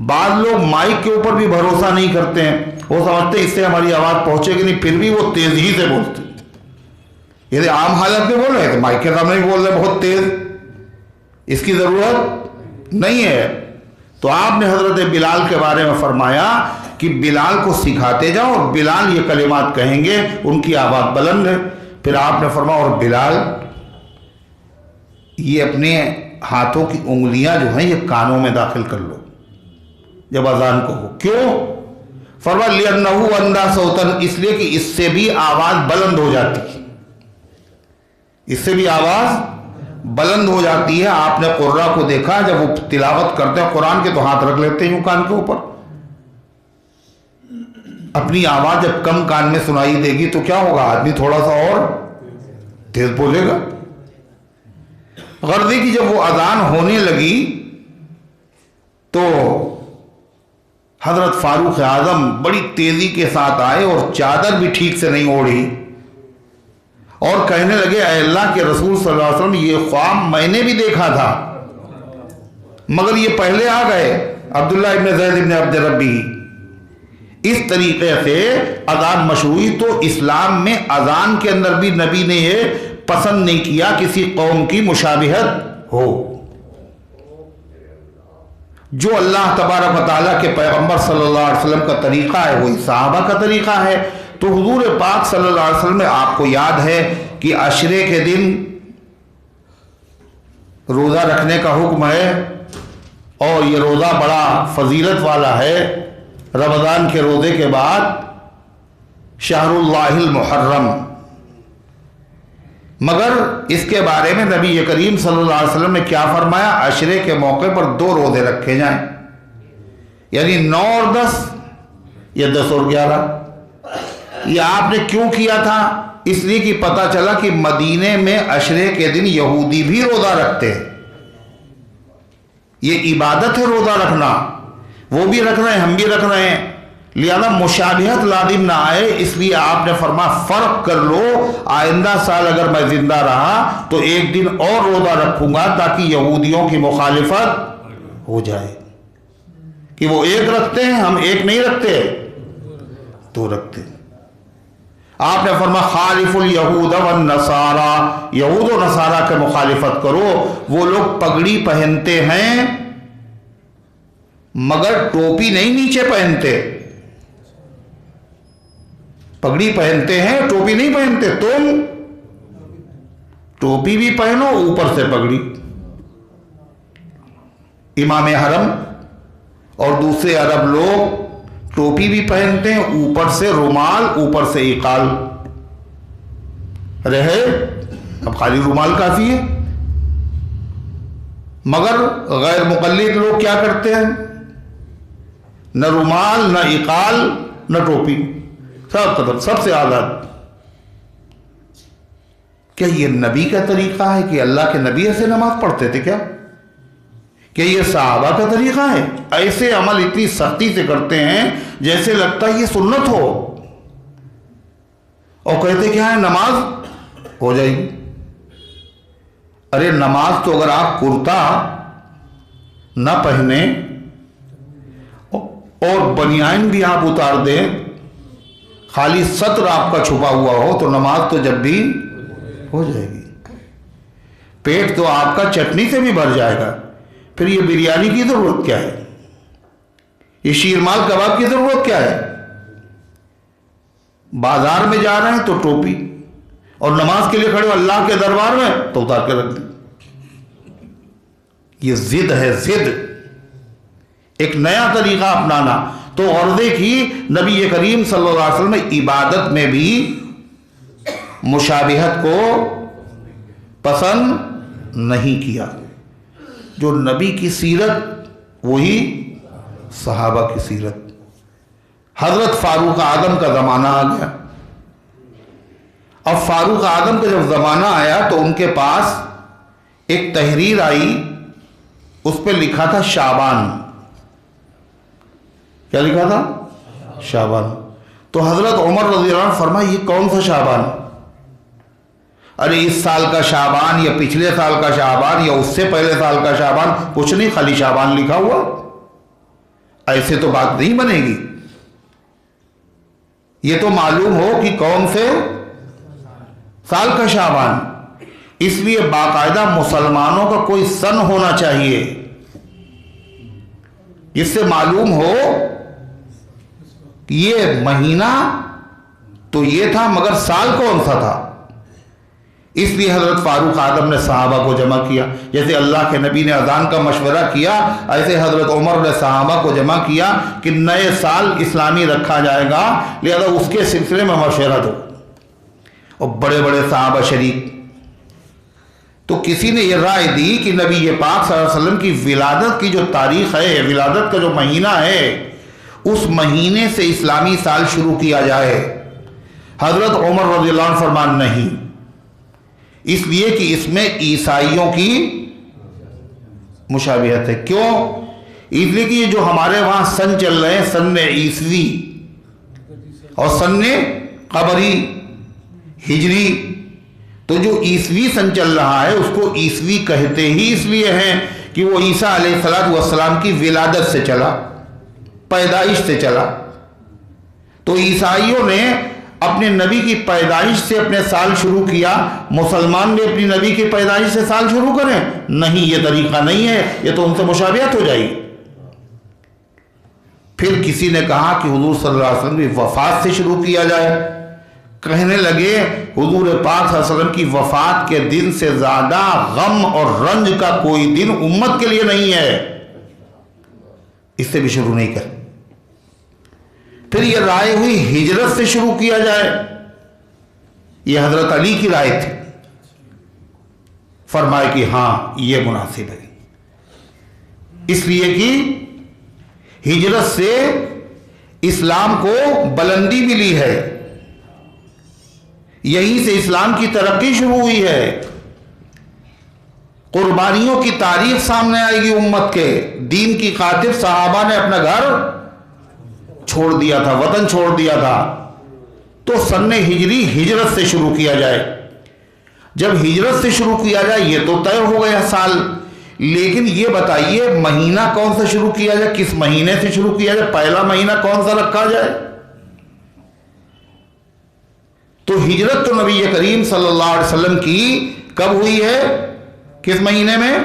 بعض لوگ مائک کے اوپر بھی بھروسہ نہیں کرتے ہیں، وہ سمجھتے اس سے ہماری آواز پہنچے گی نہیں، پھر بھی وہ تیز ہی سے بولتے ہیں۔ یہ عام حالت میں بول رہے ہیں، مائک کے سامنے بھی بول رہے ہیں بہت تیز، اس کی ضرورت نہیں ہے۔ تو آپ نے حضرت بلال کے بارے میں فرمایا کہ بلال کو سکھاتے جاؤ، اور بلال یہ کلمات کہیں گے، ان کی آواز بلند ہے۔ پھر آپ نے فرمایا اور بلال یہ اپنے ہاتھوں کی انگلیاں جو ہیں یہ کانوں میں داخل کر لو جب اذان کو ہو۔ کیوں؟ فرمایا لِأَنَّهُ أَنْدَى صَوْتًا، اس لیے کہ اس سے بھی آواز بلند ہو جاتی ہے، اس سے بھی آواز بلند ہو جاتی ہے۔ آپ نے قرہ کو دیکھا جب وہ تلاوت کرتے ہیں قرآن کے تو ہاتھ رکھ لیتے ہیں یوں کان کے اوپر۔ اپنی آواز جب کم کان میں سنائی دے گی تو کیا ہوگا؟ آدمی تھوڑا سا اور تیز بولے گا۔ غرضی کی جب وہ اذان ہونے لگی تو حضرت فاروق اعظم بڑی تیزی کے ساتھ آئے، اور چادر بھی ٹھیک سے نہیں اوڑھی، اور کہنے لگے اے اللہ کے رسول صلی اللہ علیہ وسلم یہ خواب میں نے بھی دیکھا تھا مگر یہ پہلے آ گئے عبداللہ ابن زید ابن عبد ربی. اس طریقے سے اذان مشروعی. تو اسلام میں اذان کے اندر بھی نبی نے یہ پسند نہیں کیا کسی قوم کی مشابہت ہو. جو اللہ تبارک و تعالیٰ کے پیغمبر صلی اللہ علیہ وسلم کا طریقہ ہے وہی صحابہ کا طریقہ ہے. تو حضور پاک صلی اللہ علیہ وسلم آپ کو یاد ہے کہ عشرے کے دن روزہ رکھنے کا حکم ہے اور یہ روزہ بڑا فضیلت والا ہے. رمضان کے روزے کے بعد شہر اللہ المحرم. مگر اس کے بارے میں نبی کریم صلی اللہ علیہ وسلم نے کیا فرمایا؟ عشرے کے موقع پر 2 روزے رکھے جائیں، یعنی 9 اور 10 یا 10 اور 11. یہ آپ نے کیوں کیا تھا؟ اس لیے کہ پتہ چلا کہ مدینے میں عشرے کے دن یہودی بھی روزہ رکھتے ہیں. یہ عبادت ہے روزہ رکھنا، وہ بھی رکھ رہے ہیں ہم بھی رکھ رہے ہیں، لہذا مشابہت لازم نہ آئے. اس لیے آپ نے فرمایا فرق کر لو، آئندہ سال اگر میں زندہ رہا تو ایک دن اور روزہ رکھوں گا تاکہ یہودیوں کی مخالفت ہو جائے کہ وہ ایک رکھتے ہیں ہم ایک نہیں رکھتے، 2 رکھتے ہیں. آپ نے فرمایا خالف الیہود والنصارى، یہود و نصارہ کے مخالفت کرو. وہ لوگ پگڑی پہنتے ہیں مگر ٹوپی نہیں نیچے پہنتے. پگڑی پہنتے ہیں ٹوپی نہیں پہنتے. تم ٹوپی بھی پہنو اوپر سے پگڑی. امام حرم اور دوسرے عرب لوگ ٹوپی بھی پہنتے ہیں اوپر سے رومال اوپر سے اقال رہے. اب خالی رومال کافی ہے. مگر غیر مقلد لوگ کیا کرتے ہیں؟ نہ رومال نہ اقال نہ ٹوپی، سب قدم سب سے آزاد. کیا یہ نبی کا طریقہ ہے کہ اللہ کے نبی ایسے نماز پڑھتے تھے کیا؟ کہ یہ صحابہ کا طریقہ ہے؟ ایسے عمل اتنی سختی سے کرتے ہیں جیسے لگتا ہے یہ سنت ہو، اور کہتے کیا ہے نماز ہو جائے گی. ارے نماز تو اگر آپ کرتا نہ پہنے اور بنیان بھی آپ اتار دیں، خالی سطر آپ کا چھپا ہوا ہو تو نماز تو جب بھی ہو جائے گی. پیٹ تو آپ کا چٹنی سے بھی بھر جائے گا. پھر یہ بریانی کی ضرورت کیا ہے؟ یہ شیرمال کباب کی ضرورت کیا ہے؟ بازار میں جا رہے ہیں تو ٹوپی، اور نماز کے لیے کھڑے ہو اللہ کے دربار میں تو اتار کے رکھ دی. یہ ضد ہے، ضد. ایک نیا طریقہ اپنانا. تو غرضے کی نبی کریم صلی اللہ علیہ وسلم نے عبادت میں بھی مشابہت کو پسند نہیں کیا. جو نبی کی سیرت وہی صحابہ کی سیرت. حضرت فاروق اعظم کا زمانہ آ گیا. اب فاروق اعظم کا جب زمانہ آیا تو ان کے پاس ایک تحریر آئی، اس پہ لکھا تھا شعبان. کیا لکھا تھا؟ شعبان. تو حضرت عمر رضی اللہ عنہ فرمایا یہ کون سا شعبان؟ ارے اس سال کا شعبان یا پچھلے سال کا شعبان یا اس سے پہلے سال کا شعبان کچھ نہیں، خالی شعبان لکھا ہوا. ایسے تو بات نہیں بنے گی. یہ تو معلوم ہو کہ کون سے سال کا شعبان. اس لیے باقاعدہ مسلمانوں کا کوئی سن ہونا چاہیے جس سے معلوم ہو کہ یہ مہینہ تو یہ تھا مگر سال کون سا تھا. اس لیے حضرت فاروق اعظم نے صحابہ کو جمع کیا. جیسے اللہ کے نبی نے اذان کا مشورہ کیا، ایسے حضرت عمر نے صحابہ کو جمع کیا کہ نئے سال اسلامی رکھا جائے گا، لہذا اس کے سلسلے میں مشورہ دو. اور بڑے بڑے صحابہ شریک. تو کسی نے یہ رائے دی کہ نبی پاک صلی اللہ علیہ وسلم کی ولادت کی جو تاریخ ہے، ولادت کا جو مہینہ ہے، اس مہینے سے اسلامی سال شروع کیا جائے. حضرت عمر رضی اللہ عنہ فرمان نہیں، اس لیے کہ اس میں عیسائیوں کی مشابہت ہے. کیوں؟ اس لیے کہ یہ جو ہمارے وہاں سن چل رہے ہیں، سن عیسوی اور سن قمری ہجری، تو جو عیسوی سن چل رہا ہے اس کو عیسوی کہتے ہی اس لیے ہیں کہ وہ عیسیٰ علیہ السلام کی ولادت سے چلا، پیدائش سے چلا۔ تو عیسائیوں نے اپنے نبی کی پیدائش سے اپنے سال شروع کیا، مسلمان بھی اپنی نبی کی پیدائش سے سال شروع کریں؟ نہیں، یہ طریقہ نہیں ہے، یہ تو ان سے مشابہت ہو جائے گی۔ پھر کسی نے کہا کہ حضور صلی اللہ علیہ وسلم کی وفات سے شروع کیا جائے۔ کہنے لگے حضور پاک صلی اللہ علیہ وسلم کی وفات کے دن سے زیادہ غم اور رنج کا کوئی دن امت کے لیے نہیں ہے، اس سے بھی شروع نہیں کر۔ پھر یہ رائے ہوئی ہجرت سے شروع کیا جائے، یہ حضرت علی کی رائے تھی، فرمائے کہ ہاں یہ مناسب ہے، اس لیے کہ ہجرت سے اسلام کو بلندی ملی ہے، یہیں سے اسلام کی ترقی شروع ہوئی ہے، قربانیوں کی تاریخ سامنے آئے گی امت کے۔ دین کی خاطر صحابہ نے اپنا گھر چھوڑ دیا تھا، وطن چھوڑ دیا تھا، تو سن ہجری ہجرت سے شروع کیا جائے۔ جب ہجرت سے شروع کیا جائے یہ تو طے ہو گیا سال، لیکن یہ بتائیے مہینہ کون سا شروع کیا جائے، کس مہینے سے شروع کیا جائے، پہلا مہینہ کون سا رکھا جائے؟ تو ہجرت تو نبی کریم صلی اللہ علیہ وسلم کی کب ہوئی ہے، کس مہینے میں؟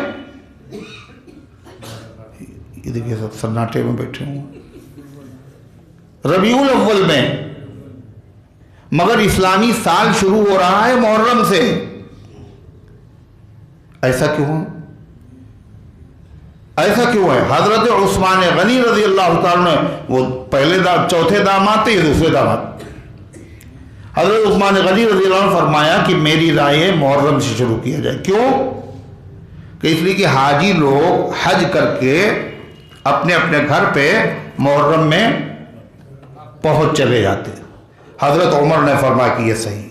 یہ دیکھیے سب سناٹے میں بیٹھے ہوں، ربیع الاول میں، مگر اسلامی سال شروع ہو رہا ہے محرم سے۔ ایسا کیوں؟ ایسا کیوں ہے؟ حضرت عثمان غنی رضی اللہ تعالیٰ نے، وہ پہلے چوتھے داماد تھے، یہ دوسرے داماد، حضرت عثمان غنی رضی اللہ عنہ فرمایا کہ میری رائے محرم سے شروع کیا جائے۔ کیوں؟ کہ اس لیے کہ حاجی لوگ حج کر کے اپنے اپنے گھر پہ محرم میں پہنچ چلے جاتے۔ حضرت عمر نے فرمایا کہ یہ صحیح۔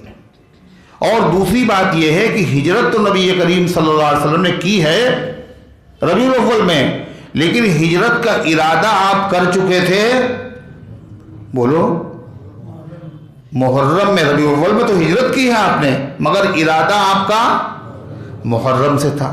اور دوسری بات یہ ہے کہ ہجرت تو نبی کریم صلی اللہ علیہ وسلم نے کی ہے ربیع الاول میں، لیکن ہجرت کا ارادہ آپ کر چکے تھے، بولو، محرم میں۔ ربیع الاول میں تو ہجرت کی ہے آپ نے، مگر ارادہ آپ کا محرم سے تھا۔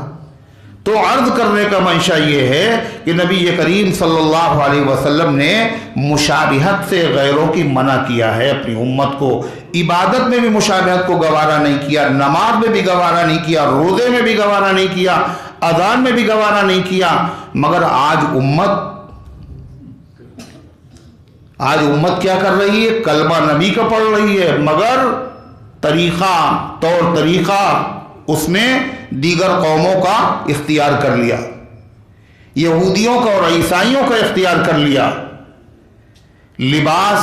تو عرض کرنے کا منشا یہ ہے کہ نبی کریم صلی اللہ علیہ وسلم نے مشابہت سے غیروں کی منع کیا ہے اپنی امت کو۔ عبادت میں بھی مشابہت کو گوارا نہیں کیا، نماز میں بھی گوارا نہیں کیا، روزے میں بھی گوارا نہیں کیا، اذان میں بھی گوارا نہیں کیا، مگر آج امت کیا کر رہی ہے؟ کلمہ نبی کا پڑھ رہی ہے، مگر طور طریقہ اس نے دیگر قوموں کا اختیار کر لیا، یہودیوں کا اور عیسائیوں کا اختیار کر لیا۔ لباس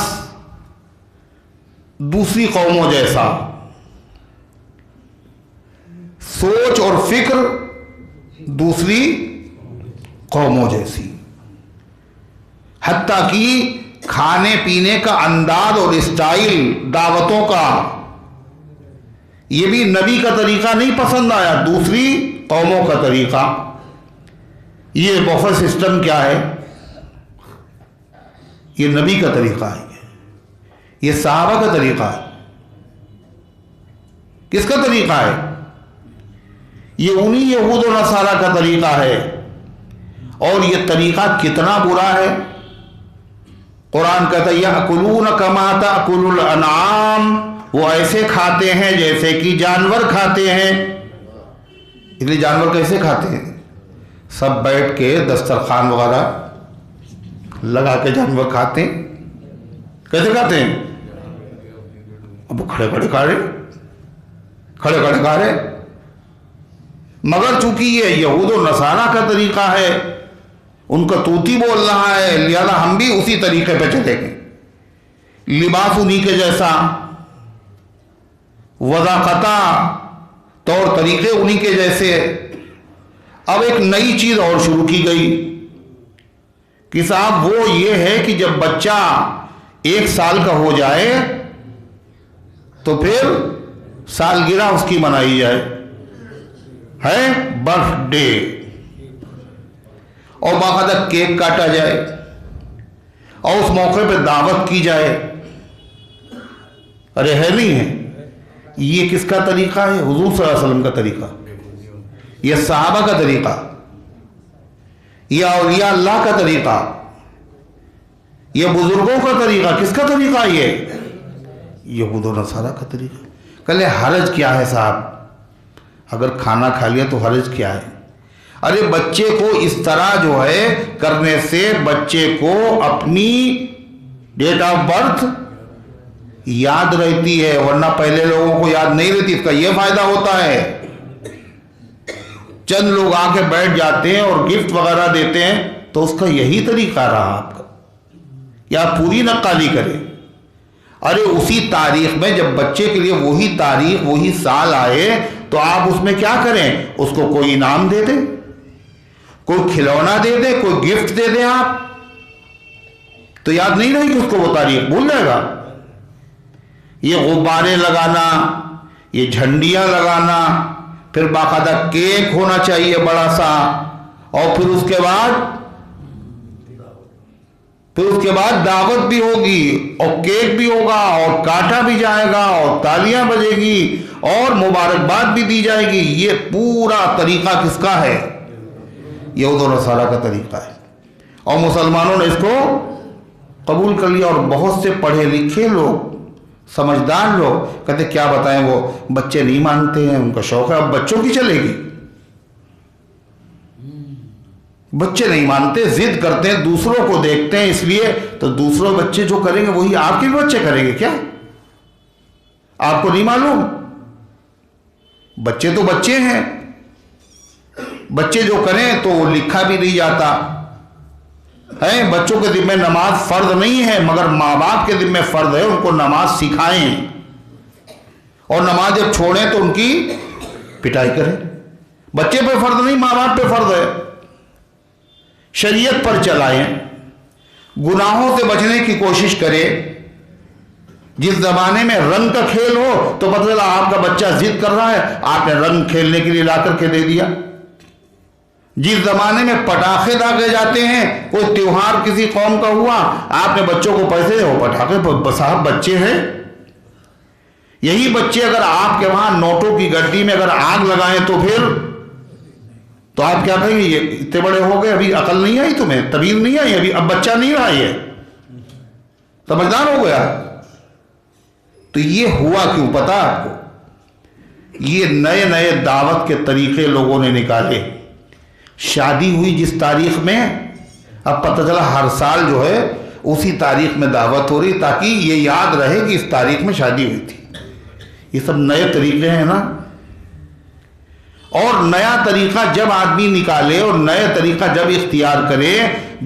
دوسری قوموں جیسا، سوچ اور فکر دوسری قوموں جیسی، حتیٰ کہ کھانے پینے کا انداز اور اسٹائل دعوتوں کا، یہ بھی نبی کا طریقہ نہیں پسند آیا، دوسری قوموں کا طریقہ۔ یہ بفے سسٹم کیا ہے؟ یہ نبی کا طریقہ ہے، یہ صحابہ کا طریقہ ہے۔ کس کا طریقہ ہے؟ یہ انہی یہود و نصارہ کا طریقہ ہے۔ اور یہ طریقہ کتنا برا ہے؟ قرآن کہتا ہے یأکلون کما تأکل الانعام، وہ ایسے کھاتے ہیں جیسے کہ جانور کھاتے ہیں۔ اس لیے جانور کیسے کھاتے ہیں؟ سب بیٹھ کے دسترخوان وغیرہ لگا کے جانور کھاتے ہیں۔ کیسے کھاتے ہیں؟ اب کھڑے کھڑے کھا رہے، مگر چونکہ یہ یہود و نصارہ کا طریقہ ہے، ان کا طوطی بول رہا ہے، لہذا ہم بھی اسی طریقے پہ چلیں گے۔ لباس انہی کے جیسا، وضاقتہ طور طریقے انہی کے جیسے۔ اب ایک نئی چیز اور شروع کی گئی کہ صاحب وہ یہ ہے کہ جب بچہ 1 سال کا ہو جائے تو پھر سالگرہ اس کی منائی جائے، ہے برتھ ڈے، اور باقاعدہ کیک کاٹا جائے اور اس موقع پہ دعوت کی جائے۔ ارے ہے نہیں ہے؟ یہ کس کا طریقہ ہے؟ حضور صلی اللہ علیہ وسلم کا طریقہ، یہ صحابہ کا طریقہ، یہ اولیاء اللہ کا طریقہ، یہ بزرگوں کا طریقہ. کس کا طریقہ؟ یہ یہود و نصارہ کا طریقہ. کہلے حرج کیا ہے صاحب؟ اگر کھانا کھا لیا تو حرج کیا ہے؟ ارے بچے کو اس طرح جو ہے کرنے سے بچے کو اپنی ڈیٹ آف برتھ یاد رہتی ہے، ورنہ پہلے لوگوں کو یاد نہیں رہتی. اس کا یہ فائدہ ہوتا ہے، چند لوگ آ کے بیٹھ جاتے ہیں اور گفٹ وغیرہ دیتے ہیں، تو اس کا یہی طریقہ رہا آپ کا، یا پوری نقالی کرے. ارے اسی تاریخ میں جب بچے کے لیے وہی تاریخ وہی سال آئے تو آپ اس میں کیا کریں؟ اس کو کوئی انعام دے دیں، کوئی کھلونا دے دیں، کوئی گفٹ دے دیں. آپ تو یاد نہیں رہے گی اس کو، وہ تاریخ بھول جائے گا. یہ غبارے لگانا، یہ جھنڈیاں لگانا، پھر باقاعدہ کیک ہونا چاہیے بڑا سا، اور پھر اس کے بعد دعوت بھی ہوگی اور کیک بھی ہوگا اور کاٹا بھی جائے گا اور تالیاں بجے گی اور مبارکباد بھی دی جائے گی. یہ پورا طریقہ کس کا ہے؟ یہود و نصارہ کا طریقہ ہے. اور مسلمانوں نے اس کو قبول کر لیا. اور بہت سے پڑھے لکھے لوگ، سمجھدار لوگ کہتے کیا بتائیں، وہ بچے نہیں مانتے ہیں، ان کا شوق ہے. اب بچوں کی چلے گی؟ بچے نہیں مانتے، ضد کرتے ہیں، دوسروں کو دیکھتے ہیں، اس لیے تو دوسروں بچے جو کریں گے وہی آپ کے بچے کریں گے. کیا آپ کو نہیں معلوم؟ بچے تو بچے ہیں، بچے جو کریں تو وہ لکھا بھی نہیں جاتا ہے. بچوں کے ذمہ نماز فرض نہیں ہے، مگر ماں باپ کے ذمہ فرض ہے ان کو نماز سکھائیں، اور نماز جب چھوڑیں تو ان کی پٹائی کریں. بچے پہ فرض نہیں، ماں باپ پہ فرض ہے. شریعت پر چلائیں، گناہوں سے بچنے کی کوشش کریں. جس زمانے میں رنگ کا کھیل ہو تو پتہ چلا آپ کا بچہ ضد کر رہا ہے، آپ نے رنگ کھیلنے کے لیے لا کر کے دے دیا. جس زمانے میں پٹاخے داغے جاتے ہیں، کوئی تیوہار کسی قوم کا ہوا، آپ نے بچوں کو پیسے دے، وہ پٹاخے صاحب بچے ہیں. یہی بچے اگر آپ کے وہاں نوٹوں کی گڈی میں اگر آگ لگائیں تو پھر تو آپ کیا کہیں گے؟ یہ اتنے بڑے ہو گئے، ابھی عقل نہیں آئی تمہیں، تمیز نہیں آئی، ابھی اب بچہ نہیں رہا، یہ سمجھدار ہو گیا. تو یہ ہوا کیوں پتا آپ کو؟ یہ نئے نئے دعوت کے طریقے لوگوں نے نکالے. شادی ہوئی جس تاریخ میں، اب پتہ چلا ہر سال جو ہے اسی تاریخ میں دعوت ہو رہی، تاکہ یہ یاد رہے کہ اس تاریخ میں شادی ہوئی تھی. یہ سب نئے طریقے ہیں نا. اور نیا طریقہ جب آدمی نکالے اور نئے طریقہ جب اختیار کرے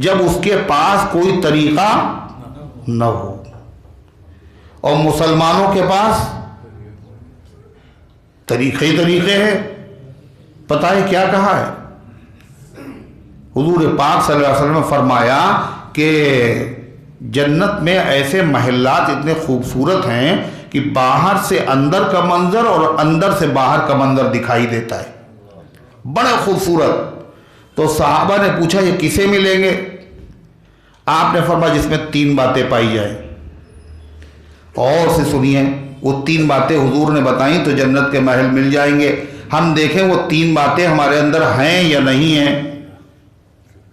جب اس کے پاس کوئی طریقہ نہ ہو. اور مسلمانوں کے پاس طریقے ہیں. پتہ ہے کیا کہا ہے؟ حضور پاک صلی اللہ علیہ وسلم نے فرمایا کہ جنت میں ایسے محلات اتنے خوبصورت ہیں کہ باہر سے اندر کا منظر اور اندر سے باہر کا منظر دکھائی دیتا ہے، بڑا خوبصورت. تو صحابہ نے پوچھا یہ کسے ملیں گے؟ آپ نے فرمایا جس میں 3 باتیں پائی جائیں. اور سے سنیے، وہ 3 باتیں حضور نے بتائیں تو جنت کے محل مل جائیں گے. ہم دیکھیں وہ 3 باتیں ہمارے اندر ہیں یا نہیں ہیں.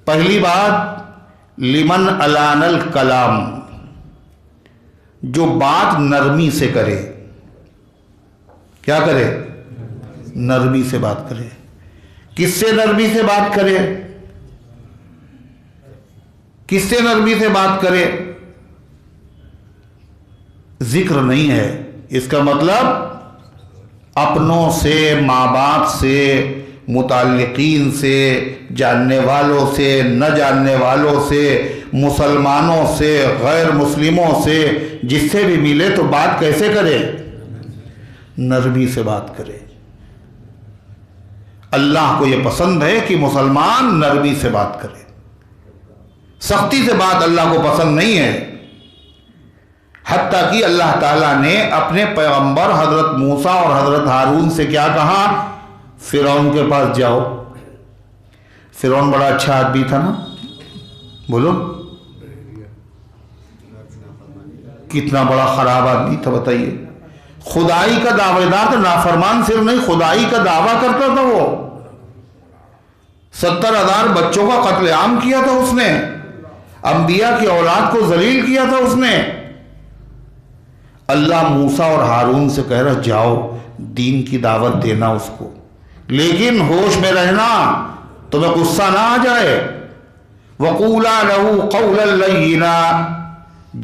پہلی بات، لمن الان الکلام، جو بات نرمی سے کرے. کیا کرے؟ نرمی سے بات کرے. کس سے نرمی سے بات کرے؟ کس سے نرمی سے بات کرے؟ ذکر نہیں ہے، اس کا مطلب اپنوں سے، ماں باپ سے، متعلقین سے، جاننے والوں سے، نہ جاننے والوں سے، مسلمانوں سے، غیر مسلموں سے، جس سے بھی ملے تو بات کیسے کرے؟ نرمی سے بات کرے. اللہ کو یہ پسند ہے کہ مسلمان نرمی سے بات کرے. سختی سے بات اللہ کو پسند نہیں ہے. حتیٰ کہ اللہ تعالیٰ نے اپنے پیغمبر حضرت موسیٰ اور حضرت ہارون سے کیا کہا؟ فرعون کے پاس جاؤ. فرعون بڑا اچھا آدمی تھا نا، بولو کتنا بڑا خراب آدمی تھا بتائیے. خدائی کا دعوے دار تھا، نافرمان صرف نہیں، خدائی کا دعویٰ کرتا تھا وہ۔ 70,000 بچوں کا قتل عام کیا تھا اس نے، انبیاء کی اولاد کو ذلیل کیا تھا اس نے۔ اللہ موسیٰ اور ہارون سے کہہ رہا جاؤ دین کی دعوت دینا اس کو، لیکن ہوش میں رہنا، تمہیں غصہ نہ آ جائے۔ وَقُولَا لَهُ قَوْلًا لَيِّنًا،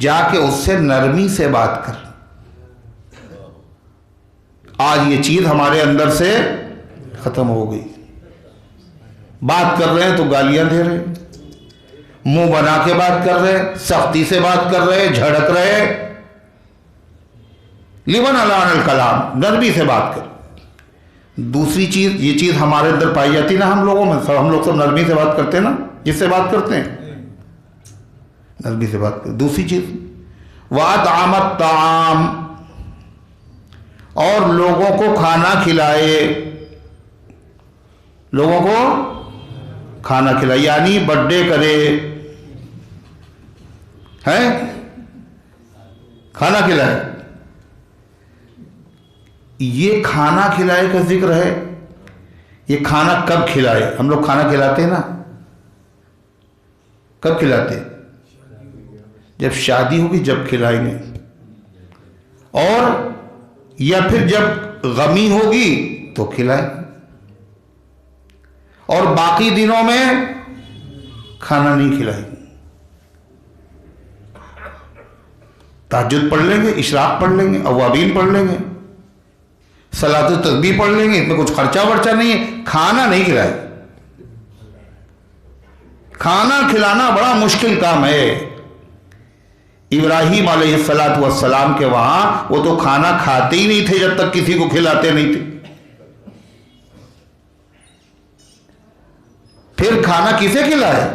جا کے اس سے نرمی سے بات کر۔ آج یہ چیز ہمارے اندر سے ختم ہو گئی، بات کر رہے ہیں تو گالیاں دے رہے، منہ بنا کے بات کر رہے، سختی سے بات کر رہے، جھڑک رہے۔ لمن الان الکلام، نرمی سے بات کر۔ دوسری چیز، یہ چیز ہمارے اندر پائی جاتی نا ہم لوگوں میں، ہم لوگ سب نرمی سے بات کرتے ہیں نا، جس سے بات کرتے ہیں نرمی سے بات کرتے۔ دوسری چیز وَأَطْعَمَ الطَّعَامَ، اور لوگوں کو کھانا کھلائے، لوگوں کو کھانا کھلائے، یعنی برتھڈے کرے، ہے کھانا کھلائے۔ یہ کھانا کھلائے کا ذکر ہے، یہ کھانا کب کھلائے؟ ہم لوگ کھانا کھلاتے ہیں نا، کب کھلاتے ہیں؟ جب شادی ہوگی جب کھلائیں گے، اور یا پھر جب غمی ہوگی تو کھلائیں، اور باقی دنوں میں کھانا نہیں کھلائیں گے۔ تہجد پڑھ لیں گے، اشراق پڑھ لیں گے، اوابین پڑھ لیں گے، صلاۃ التسبیح پڑھ لیں گے، اس میں کچھ خرچہ ورچہ نہیں ہے، کھانا نہیں کھلائے۔ کھانا کھلانا بڑا مشکل کام ہے۔ ابراہیم علیہ السلام کے وہاں وہ تو کھانا کھاتے ہی نہیں تھے جب تک کسی کو کھلاتے نہیں تھے۔ پھر کھانا کسے کھلائے؟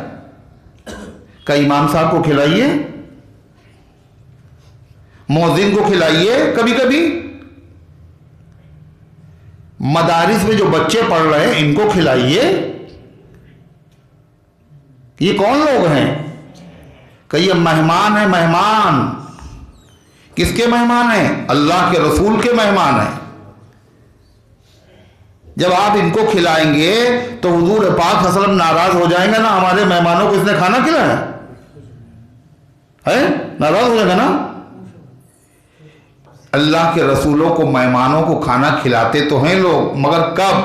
کہ امام صاحب کو کھلائیے، مؤذن کو کھلائیے، کبھی کبھی مدارس میں جو بچے پڑھ رہے ہیں ان کو کھلائیے۔ یہ کون لوگ ہیں؟ کہ یہ مہمان ہیں، مہمان۔ کس کے مہمان ہیں؟ اللہ کے رسول کے مہمان ہیں۔ جب آپ ان کو کھلائیں گے تو حضور پاک صلی اللہ علیہ وسلم ناراض ہو جائیں گے نا، ہمارے مہمانوں کو اس نے کھانا کھلایا ہے، ناراض ہو جائے گا نا۔ اللہ کے رسولوں کو، مہمانوں کو کھانا کھلاتے تو ہیں لوگ، مگر کب؟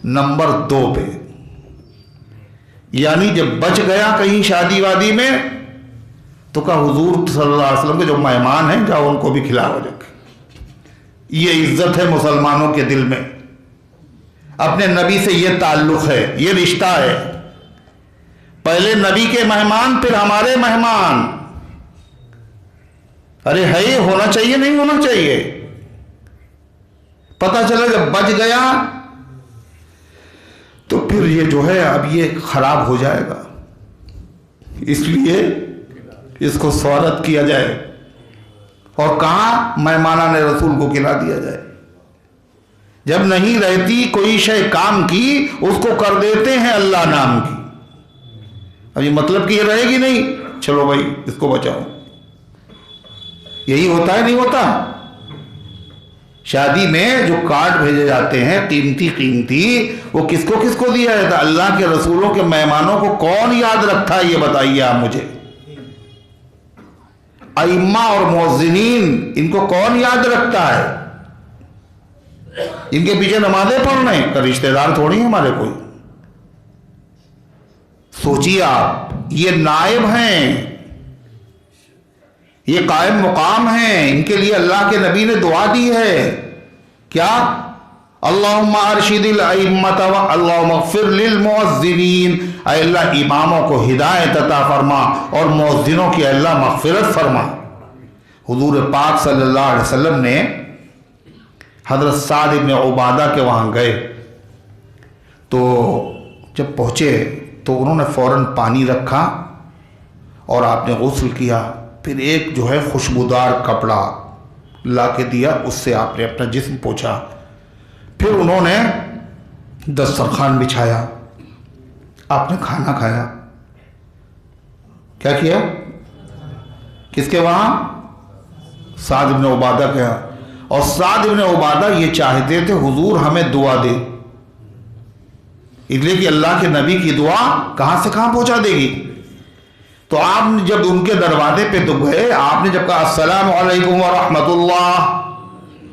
نمبر 2 پہ، یعنی جب بچ گیا کہیں شادی وادی میں تو کہا حضور صلی اللہ علیہ وسلم کے جو مہمان ہیں جاؤ ان کو بھی کھلاؤ جا کے۔ یہ عزت ہے مسلمانوں کے دل میں، اپنے نبی سے یہ تعلق ہے، یہ رشتہ ہے۔ پہلے نبی کے مہمان، پھر ہمارے مہمان۔ ارے ہے یہ ہونا چاہیے نہیں ہونا چاہیے؟ پتہ چلا جب بچ گیا تو پھر یہ جو ہے اب یہ خراب ہو جائے گا، اس لیے اس کو سوالت کیا جائے، اور کہاں مہمانان رسول کو کھلا دیا جائے۔ جب نہیں رہتی کوئی شے کام کی اس کو کر دیتے ہیں اللہ نام کی۔ اب یہ مطلب کہ یہ رہے گی نہیں، چلو بھائی اس کو بچاؤ۔ یہی ہوتا ہے نہیں ہوتا؟ شادی میں جو کارڈ بھیجے جاتے ہیں قیمتی قیمتی، وہ کس کو دیا جاتا؟ اللہ کے رسولوں کے مہمانوں کو کون یاد رکھتا ہے یہ بتائیے آپ مجھے؟ ائمہ اور مؤذنین ان کو کون یاد رکھتا ہے؟ ان کے پیچھے نمازیں پڑھ رہے ہیں، کہ رشتہ دار تھوڑی ہیں ہمارے کوئی۔ سوچیے آپ، یہ نائب ہیں، یہ قائم مقام ہیں، ان کے لیے اللہ کے نبی نے دعا دی ہے کیا؟ اللہم ارشد الائمۃ اللہم اغفر للمؤذنین، اے اللہ اماموں کو ہدایت عطا فرما اور مؤذنوں کی اللہ مغفرت فرما۔ حضور پاک صلی اللہ علیہ وسلم نے حضرت سعد بن عبادہ کے وہاں گئے تو جب پہنچے تو انہوں نے فوراً پانی رکھا اور آپ نے غسل کیا، پھر ایک جو ہے خوشبودار کپڑا لا کے دیا، اس سے آپ نے اپنا جسم پوچھا، پھر انہوں نے دسترخوان بچھایا، آپ نے کھانا کھایا۔ کیا کیا؟ کس کے وہاں؟ سعد بن عبادہ کے ہاں۔ اور سعد بن عبادہ یہ چاہتے تھے حضور ہمیں دعا دے، اس لیے کہ اللہ کے نبی کی دعا کہاں سے کہاں پہنچا دے گی۔ تو آپ نے جب ان کے دروازے پہ تو گئے، آپ نے جب کہا السلام علیکم ورحمۃ اللہ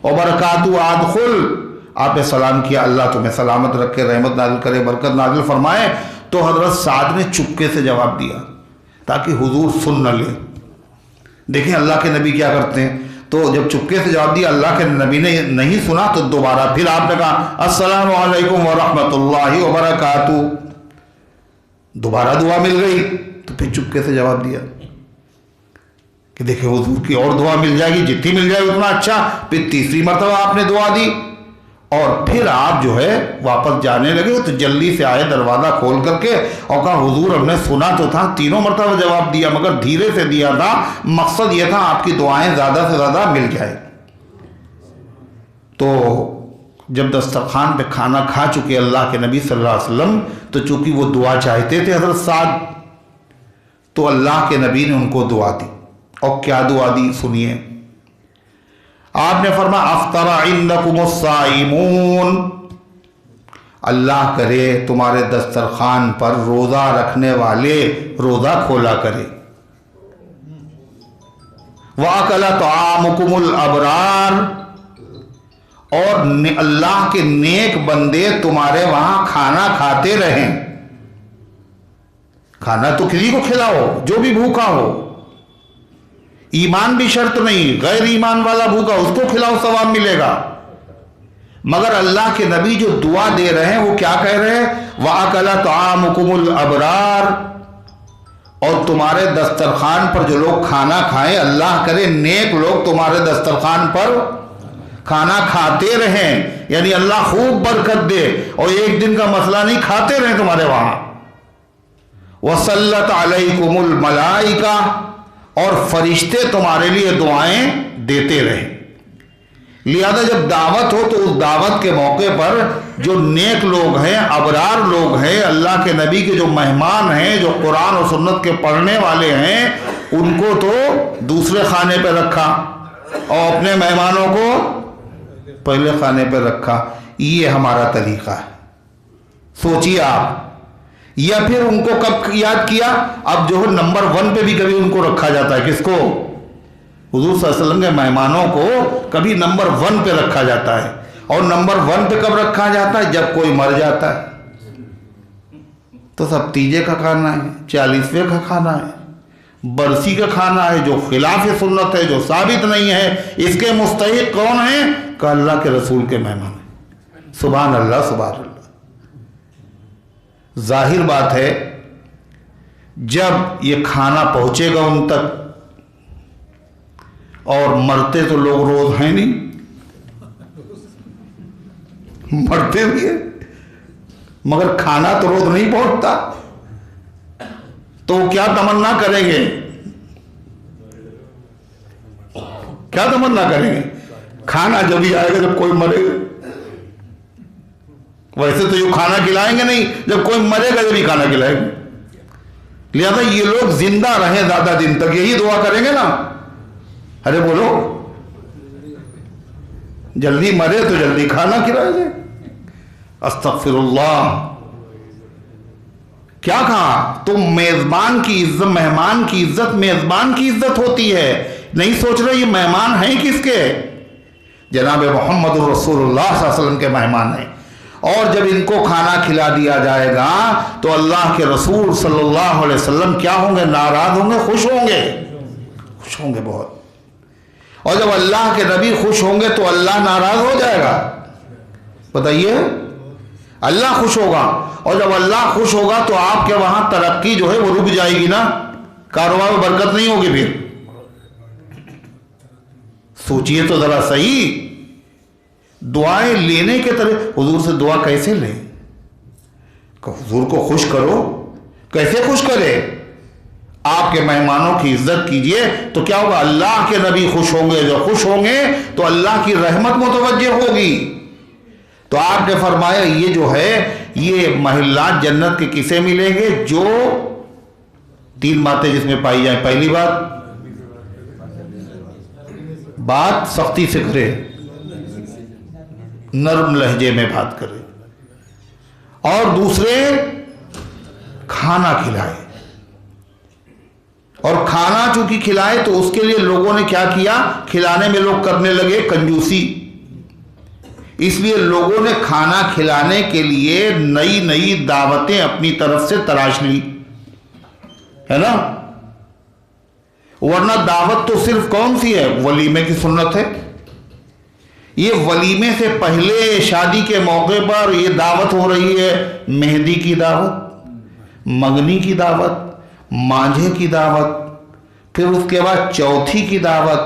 وبرکاتہ ادخل، آپ نے سلام کیا، اللہ تمہیں سلامت رکھے، رحمت نازل کرے، برکت نازل فرمائے، تو حضرت سعد نے چپکے سے جواب دیا تاکہ حضور سن نہ لے۔ دیکھیں اللہ کے نبی کیا کرتے ہیں، تو جب چپکے سے جواب دیا، اللہ کے نبی نے نہیں سنا تو دوبارہ پھر آپ نے کہا السلام علیکم ورحمۃ اللہ وبرکاتہ، دوبارہ دعا مل گئی، تو پھر چپکے سے جواب دیا کہ دیکھیں حضور کی اور دعا مل جائے گی، جتنی مل جائے گی اتنا اچھا۔ پھر تیسری مرتبہ آپ نے دعا دی اور پھر آپ جو ہے واپس جانے لگے، تو جلدی سے آئے دروازہ کھول کر کے اور کہا حضور ہم نے سنا تو تھا، تینوں مرتبہ جواب دیا مگر دھیرے سے دیا تھا، مقصد یہ تھا آپ کی دعائیں زیادہ سے زیادہ مل جائے۔ تو جب دسترخوان پہ کھانا کھا چکے اللہ کے نبی صلی اللہ علیہ وسلم، تو چونکہ وہ دعا چاہتے تھے حضرت سعد، تو اللہ کے نبی نے ان کو دعا دی، اور کیا دعا دی سنیے۔ آپ نے فرمایا افطر عندکم الصائمون، اللہ کرے تمہارے دسترخوان پر روزہ رکھنے والے روزہ کھولا کرے۔ وَأَكَلَ طَعَامُكُمُ الْأَبْرَارُ، اور اللہ کے نیک بندے تمہارے وہاں کھانا کھاتے رہیں۔ کھانا تو کسی کو کھلاؤ جو بھی بھوکا ہو، ایمان بھی شرط نہیں، غیر ایمان والا بھوکا اس کو کھلاؤ ثواب ملے گا۔ مگر اللہ کے نبی جو دعا دے رہے ہیں وہ کیا کہہ رہے ہیں، وَأَكَلَ طَعَامُكُمُ الْأَبْرَارُ، اور تمہارے دسترخوان پر جو لوگ کھانا کھائیں، اللہ کرے نیک لوگ تمہارے دسترخوان پر کھانا کھاتے رہیں، یعنی اللہ خوب برکت دے، اور ایک دن کا مسئلہ نہیں، کھاتے رہیں تمہارے وہاں۔ وَصَلَّتْ عَلَيْكُمُ الْمَلَائِكَةُ، اور فرشتے تمہارے لیے دعائیں دیتے رہیں۔ لہذا جب دعوت ہو تو اس دعوت کے موقع پر جو نیک لوگ ہیں، ابرار لوگ ہیں، اللہ کے نبی کے جو مہمان ہیں، جو قرآن و سنت کے پڑھنے والے ہیں، ان کو تو دوسرے خانے پہ رکھا اور اپنے مہمانوں کو پہلے خانے پہ رکھا۔ یہ ہمارا طریقہ ہے، سوچیے آپ۔ یا پھر ان کو کب یاد کیا، اب جو ہے نمبر 1 پہ بھی کبھی ان کو رکھا جاتا ہے، کس کو؟ حضور صلی اللہ علیہ وسلم کے مہمانوں کو کبھی نمبر 1 پہ رکھا جاتا ہے۔ اور نمبر 1 پہ کب رکھا جاتا ہے؟ جب کوئی مر جاتا ہے تو سب تیجے کا کھانا ہے، 40ویں کا کھانا ہے، برسی کا کھانا ہے، جو خلاف سنت ہے، جو ثابت نہیں ہے، اس کے مستحق کون ہیں؟ کہ اللہ کے رسول کے مہمان ہیں۔ سبحان اللہ سبحان اللہ۔ ظاہر بات ہے جب یہ کھانا پہنچے گا ان تک، اور مرتے تو لوگ روز ہیں نہیں، مرتے بھی ہیں مگر کھانا تو روز نہیں پہنچتا، تو کیا تمنا کریں گے؟ کیا تمنا کریں گے؟ کھانا جب ہی آئے گا جب کوئی مرے گا۔ ویسے تو یہ کھانا کھلائیں گے نہیں، جب کوئی مرے گا جب ہی کھانا کھلائیں گے۔ لہذا یہ لوگ زندہ رہیں زیادہ دن تک، یہی دعا کریں گے نا۔ ارے بولو، جلدی مرے تو جلدی کھانا کھلائے جائے۔ استغفر اللہ۔ کیا کہا؟ تم میزبان کی عزت، مہمان کی عزت میزبان کی عزت ہوتی ہے، نہیں سوچ رہے یہ مہمان ہیں کس کے؟ جناب محمد رسول اللہ صلی اللہ علیہ وسلم کے مہمان ہیں۔ اور جب ان کو کھانا کھلا دیا جائے گا تو اللہ کے رسول صلی اللہ علیہ وسلم کیا ہوں گے؟ ناراض ہوں گے؟ خوش ہوں گے؟ خوش ہوں گے بہت۔ اور جب اللہ کے نبی خوش ہوں گے تو اللہ ناراض ہو جائے گا؟ بتائیے، اللہ خوش ہوگا، اور جب اللہ خوش ہوگا تو آپ کے وہاں ترقی جو ہے وہ رک جائے گی نا، کاروبار میں برکت نہیں ہوگی۔ پھر سوچئے تو ذرا صحیح، دعائیں لینے کے طرح حضور سے دعا کیسے لیں؟ کہ حضور کو خوش کرو، کیسے خوش کرے؟ آپ کے مہمانوں کی عزت کیجئے تو کیا ہوگا؟ اللہ کے نبی خوش ہوں گے، جو خوش ہوں گے تو اللہ کی رحمت متوجہ ہوگی۔ تو آپ نے فرمایا یہ جو ہے یہ محلات جنت کے کسے ملیں گے؟ جو 3 باتیں جس میں پائی جائیں۔ پہلی بات سختی سے کرے، نرم لہجے میں بات کرے، اور دوسرے کھانا کھلائے، اور کھانا چونکہ کھلائے تو اس کے لیے لوگوں نے کیا کیا، کھلانے میں لوگ کرنے لگے کنجوسی، اس لیے لوگوں نے کھانا کھلانے کے لیے نئی نئی دعوتیں اپنی طرف سے تلاش لی، ہے نا؟ ورنہ دعوت تو صرف کون سی ہے؟ ولیمے کی سنت ہے۔ یہ ولیمے سے پہلے شادی کے موقع پر یہ دعوت ہو رہی ہے، مہندی کی دعوت، منگنی کی دعوت، مانجھے کی دعوت، پھر اس کے بعد چوتھی کی دعوت،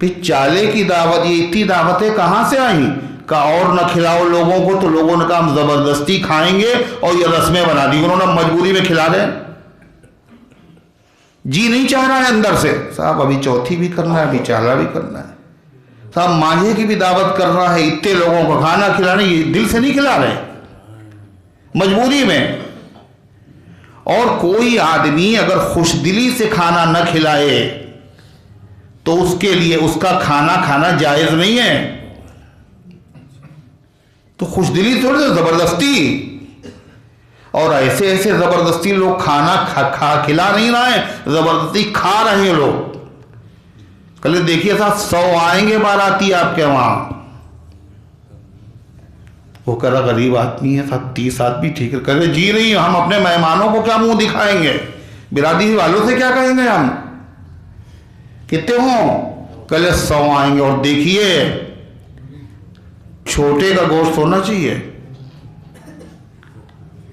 پھر چالے کی دعوت۔ یہ اتنی دعوتیں کہاں سے آئیں؟ کہ اور نہ کھلاؤ لوگوں کو، تو لوگوں نے کہا ہم زبردستی کھائیں گے، اور یہ رسمیں بنا دی، انہوں نے مجبوری میں کھلا دیں۔ جی نہیں چاہ رہا ہے اندر سے، صاحب ابھی چوتھی بھی کرنا ہے، ابھی چالا بھی کرنا ہے، صاحب مانجھے کی بھی دعوت کر رہا ہے، اتنے لوگوں کو کھانا کھلانے، یہ دل سے نہیں کھلا رہے، مجبوری میں۔ اور کوئی آدمی اگر خوش دلی سے کھانا نہ کھلائے تو اس کے لیے اس کا کھانا کھانا جائز نہیں ہے۔ تو خوش دلی تھوڑی زبردستی، اور ایسے ایسے زبردستی لوگ کھانا کھلا نہیں رہے ہیں، زبردستی کھا رہے ہیں لوگ۔ کل دیکھیے صاحب 100 آئیں گے باراتی آپ کے وہاں، وہ کہہ رہا غریب آدمی ہے صاحب 30 آدمی ٹھیک ہے، کہہ رہے جی نہیں، ہم اپنے مہمانوں کو کیا منہ دکھائیں گے، برادری والوں سے کیا کہیں گے ہم، کتنے ہوں؟ کہہ رہے 100 آئیں گے، اور دیکھیے چھوٹے کا گوشت ہونا چاہیے۔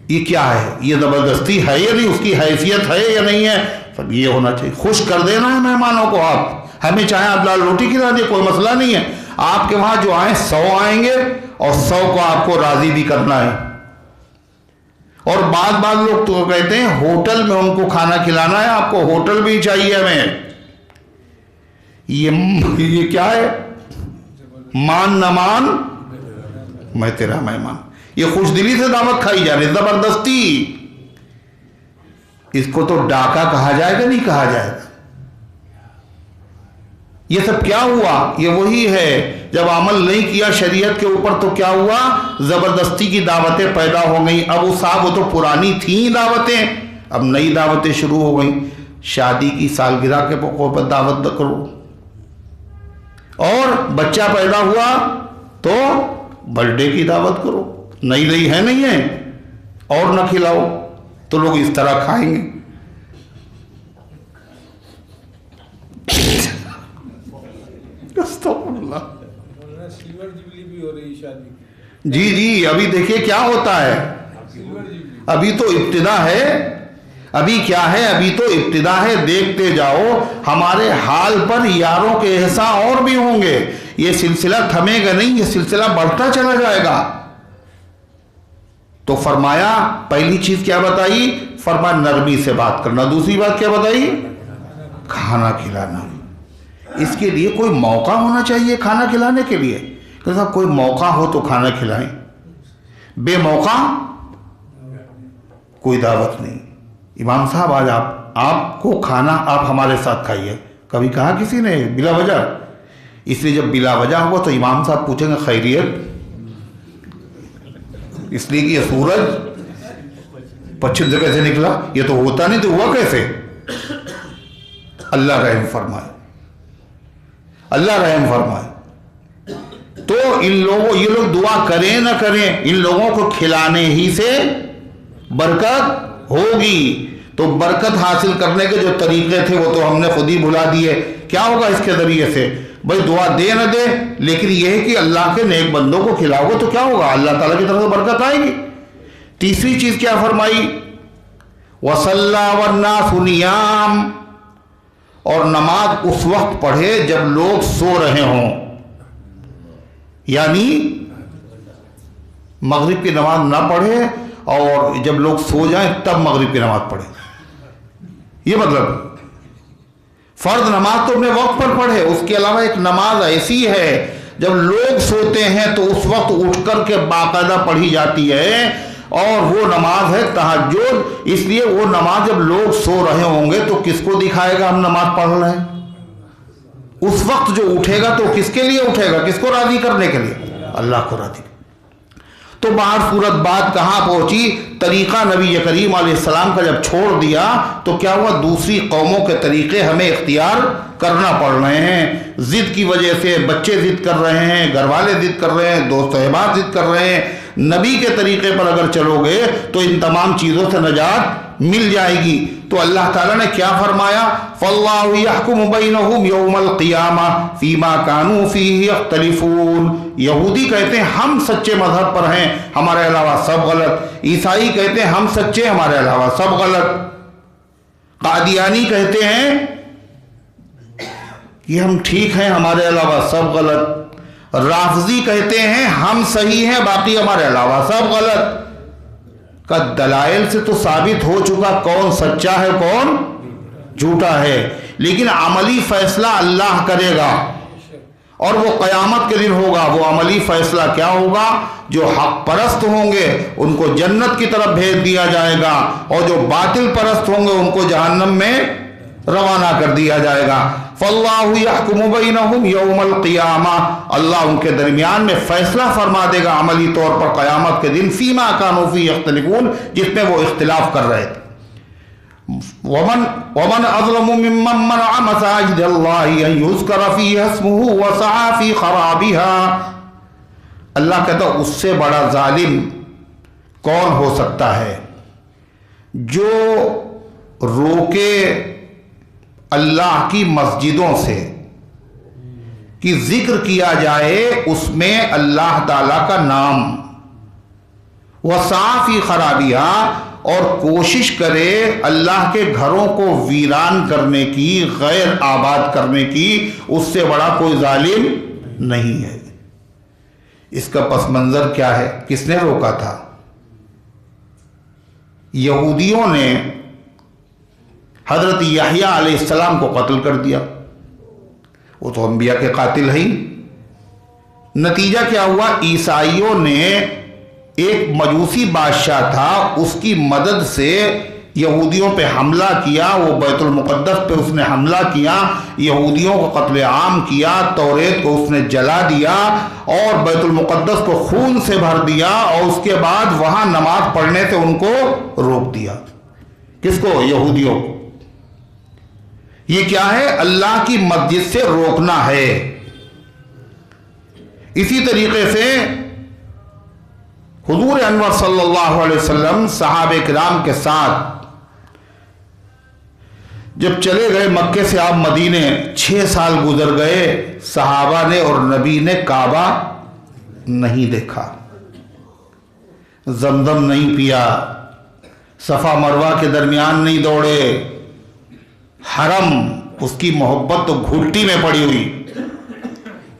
یہ کیا ہے؟ یہ زبردستی ہے یا نہیں؟ اس کی حیثیت ہے یا نہیں ہے؟ سب یہ ہونا چاہیے، خوش کر دینا ہے مہمانوں کو۔ آپ ہمیں چاہیں آپ لال روٹی کھلا دیں، کوئی مسئلہ نہیں ہے، آپ کے وہاں جو آئیں 100 آئیں گے، اور 100 کو آپ کو راضی بھی کرنا ہے۔ اور بعض لوگ تو کہتے ہیں ہوٹل میں ان کو کھانا کھلانا ہے، آپ کو ہوٹل بھی چاہیے ہمیں۔ یہ کیا ہے؟ مان نہ مان میں تیرا مہمان۔ یہ خوش دلی سے دعوت کھائی جا رہی، زبردستی۔ اس کو تو ڈاکہ کہا جائے گا، نہیں کہا جائے گا۔ یہ سب کیا ہوا؟ یہ وہی ہے جب عمل نہیں کیا شریعت کے اوپر تو کیا ہوا؟ زبردستی کی دعوتیں پیدا ہو گئیں۔ اب وہ تو پرانی تھیں دعوتیں، اب نئی دعوتیں شروع ہو گئیں۔ شادی کی سالگرہ کے موقع پر دعوت نہ کرو، اور بچہ پیدا ہوا تو برتھ ڈے کی دعوت کرو، نئی ہے نہیں ہے، اور نہ کھلاؤ تو لوگ اس طرح کھائیں گے۔ جی ابھی دیکھیے کیا ہوتا ہے، ابھی تو ابتدا ہے، ابھی کیا ہے، ابھی تو ابتدا ہے، دیکھتے جاؤ ہمارے حال پر یاروں کے احساء اور بھی ہوں گے۔ یہ سلسلہ تھمے گا نہیں، یہ سلسلہ بڑھتا چلا جائے گا۔ تو فرمایا پہلی چیز کیا بتائی؟ فرمایا نرمی سے بات کرنا۔ دوسری بات کیا بتائی؟ کھانا کھلانا۔ اس کے لیے کوئی موقع ہونا چاہیے کھانا کھلانے کے لیے، کہ صاحب کوئی موقع ہو تو کھانا کھلائیں، بے موقع کوئی دعوت نہیں۔ امام صاحب آج آپ کو کھانا آپ ہمارے ساتھ کھائیے، کبھی کہا کسی نے بلا وجہ؟ اس لیے جب بلا وجہ ہوا تو امام صاحب پوچھیں گے خیریت، اس لیے کہ یہ سورج پچھم جگہ سے نکلا، یہ تو ہوتا نہیں تو ہوا کیسے؟ اللہ رحم فرمائے، اللہ رحم فرمائے۔ تو ان لوگوں، یہ لوگ دعا کریں نہ کریں، ان لوگوں کو کھلانے ہی سے برکت ہوگی۔ تو برکت حاصل کرنے کے جو طریقے تھے وہ تو ہم نے خود ہی بھلا دیے۔ کیا ہوگا اس کے ذریعے سے؟ بھائی دعا دے نہ دے، لیکن یہ ہے کہ اللہ کے نیک بندوں کو کھلاؤ گے تو کیا ہوگا؟ اللہ تعالیٰ کی طرف سے برکت آئے گی۔ تیسری چیز کیا فرمائی؟ وَصَلَّى وَالنَّاسُ نِيَامٌ، اور نماز اس وقت پڑھے جب لوگ سو رہے ہوں، یعنی مغرب کی نماز نہ پڑھے اور جب لوگ سو جائیں تب مغرب کی نماز پڑھے۔ یہ مطلب فرض نماز تو اپنے وقت پر پڑھے، اس کے علاوہ ایک نماز ایسی ہے جب لوگ سوتے ہیں تو اس وقت اٹھ کر کے باقاعدہ پڑھی جاتی ہے، اور وہ نماز ہے تہجد۔ اس لیے وہ نماز جب لوگ سو رہے ہوں گے تو کس کو دکھائے گا ہم نماز پڑھ رہے ہیں؟ اس وقت جو اٹھے گا تو کس کے لیے اٹھے گا؟ کس کو راضی کرنے کے لیے؟ اللہ کو راضی. تو باہر صورت بات کہاں پہنچی؟ طریقہ نبی کریم علیہ السلام کا جب چھوڑ دیا تو کیا ہوا؟ دوسری قوموں کے طریقے ہمیں اختیار کرنا پڑ رہے ہیں. ضد کی وجہ سے بچے ضد کر رہے ہیں، گھر والے ضد کر رہے ہیں، دوست احباب ضد کر رہے ہیں. نبی کے طریقے پر اگر چلو گے تو ان تمام چیزوں سے نجات مل جائے گی. تو اللہ تعالیٰ نے کیا فرمایا؟ فَاللَّهُ يَحْكُمُ بَيْنَهُمْ يَوْمَ الْقِيَامَةِ فِي مَا كَانُوا فِيهِ يَخْتَلِفُونَ. یہودی کہتے ہیں ہم سچے مذہب پر ہیں، ہمارے علاوہ سب غلط. عیسائی کہتے ہیں ہم سچے، ہمارے علاوہ سب غلط. قادیانی کہتے ہیں کہ ہم ٹھیک ہیں، ہمارے علاوہ سب غلط. رافضی کہتے ہیں ہم صحیح ہیں، باقی ہمارے علاوہ سب غلط. کا دلائل سے تو ثابت ہو چکا کون سچا ہے کون جھوٹا ہے، لیکن عملی فیصلہ اللہ کرے گا اور وہ قیامت کے دن ہوگا. وہ عملی فیصلہ کیا ہوگا؟ جو حق پرست ہوں گے ان کو جنت کی طرف بھیج دیا جائے گا، اور جو باطل پرست ہوں گے ان کو جہنم میں روانہ کر دیا جائے گا. فَاللَّهُ يَحْكُمُ بَيْنَهُمْ يَوْمَ الْقِيَامَةِ. اللہ ان کے درمیان میں فیصلہ فرما دے گا عملی طور پر قیامت کے دن. فِي مَا كَانُوا فِيهِ يَخْتَلِفُونَ، جس میں وہ اختلاف کر رہے تھے. وَمَنْ أَظْلَمُ مِمَّنْ مَنَعَ مَسَاجِدَ اللَّهِ أَنْ يُذْكَرَ فِيهَا اسْمُهُ وَسَعَى فِي خَرَابِهَا. اللہ کہتا ہے اس سے بڑا ظالم کون ہو سکتا ہے جو روکے اللہ کی مسجدوں سے کہ ذکر کیا جائے اس میں اللہ تعالیٰ کا نام. وَسَعَى فِي خَرَابِهَا، اور کوشش کرے اللہ کے گھروں کو ویران کرنے کی، غیر آباد کرنے کی. اس سے بڑا کوئی ظالم نہیں ہے. اس کا پس منظر کیا ہے؟ کس نے روکا تھا؟ یہودیوں نے حضرت یحییٰ علیہ السلام کو قتل کر دیا. وہ تو انبیاء کے قاتل ہیں. نتیجہ کیا ہوا؟ عیسائیوں نے ایک مجوسی بادشاہ تھا، اس کی مدد سے یہودیوں پہ حملہ کیا. وہ بیت المقدس پہ اس نے حملہ کیا، یہودیوں کو قتل عام کیا، توریت کو اس نے جلا دیا اور بیت المقدس کو خون سے بھر دیا، اور اس کے بعد وہاں نماز پڑھنے سے ان کو روک دیا. کس کو؟ یہودیوں کو. یہ کیا ہے؟ اللہ کی مسجد سے روکنا ہے. اسی طریقے سے حضور انور صلی اللہ علیہ وسلم صحابہ کرام کے ساتھ جب چلے گئے مکے سے آپ مدینے، 6 سال گزر گئے، صحابہ نے اور نبی نے کعبہ نہیں دیکھا، زمزم نہیں پیا، صفا مروہ کے درمیان نہیں دوڑے. حرم، اس کی محبت تو گھٹی میں پڑی ہوئی.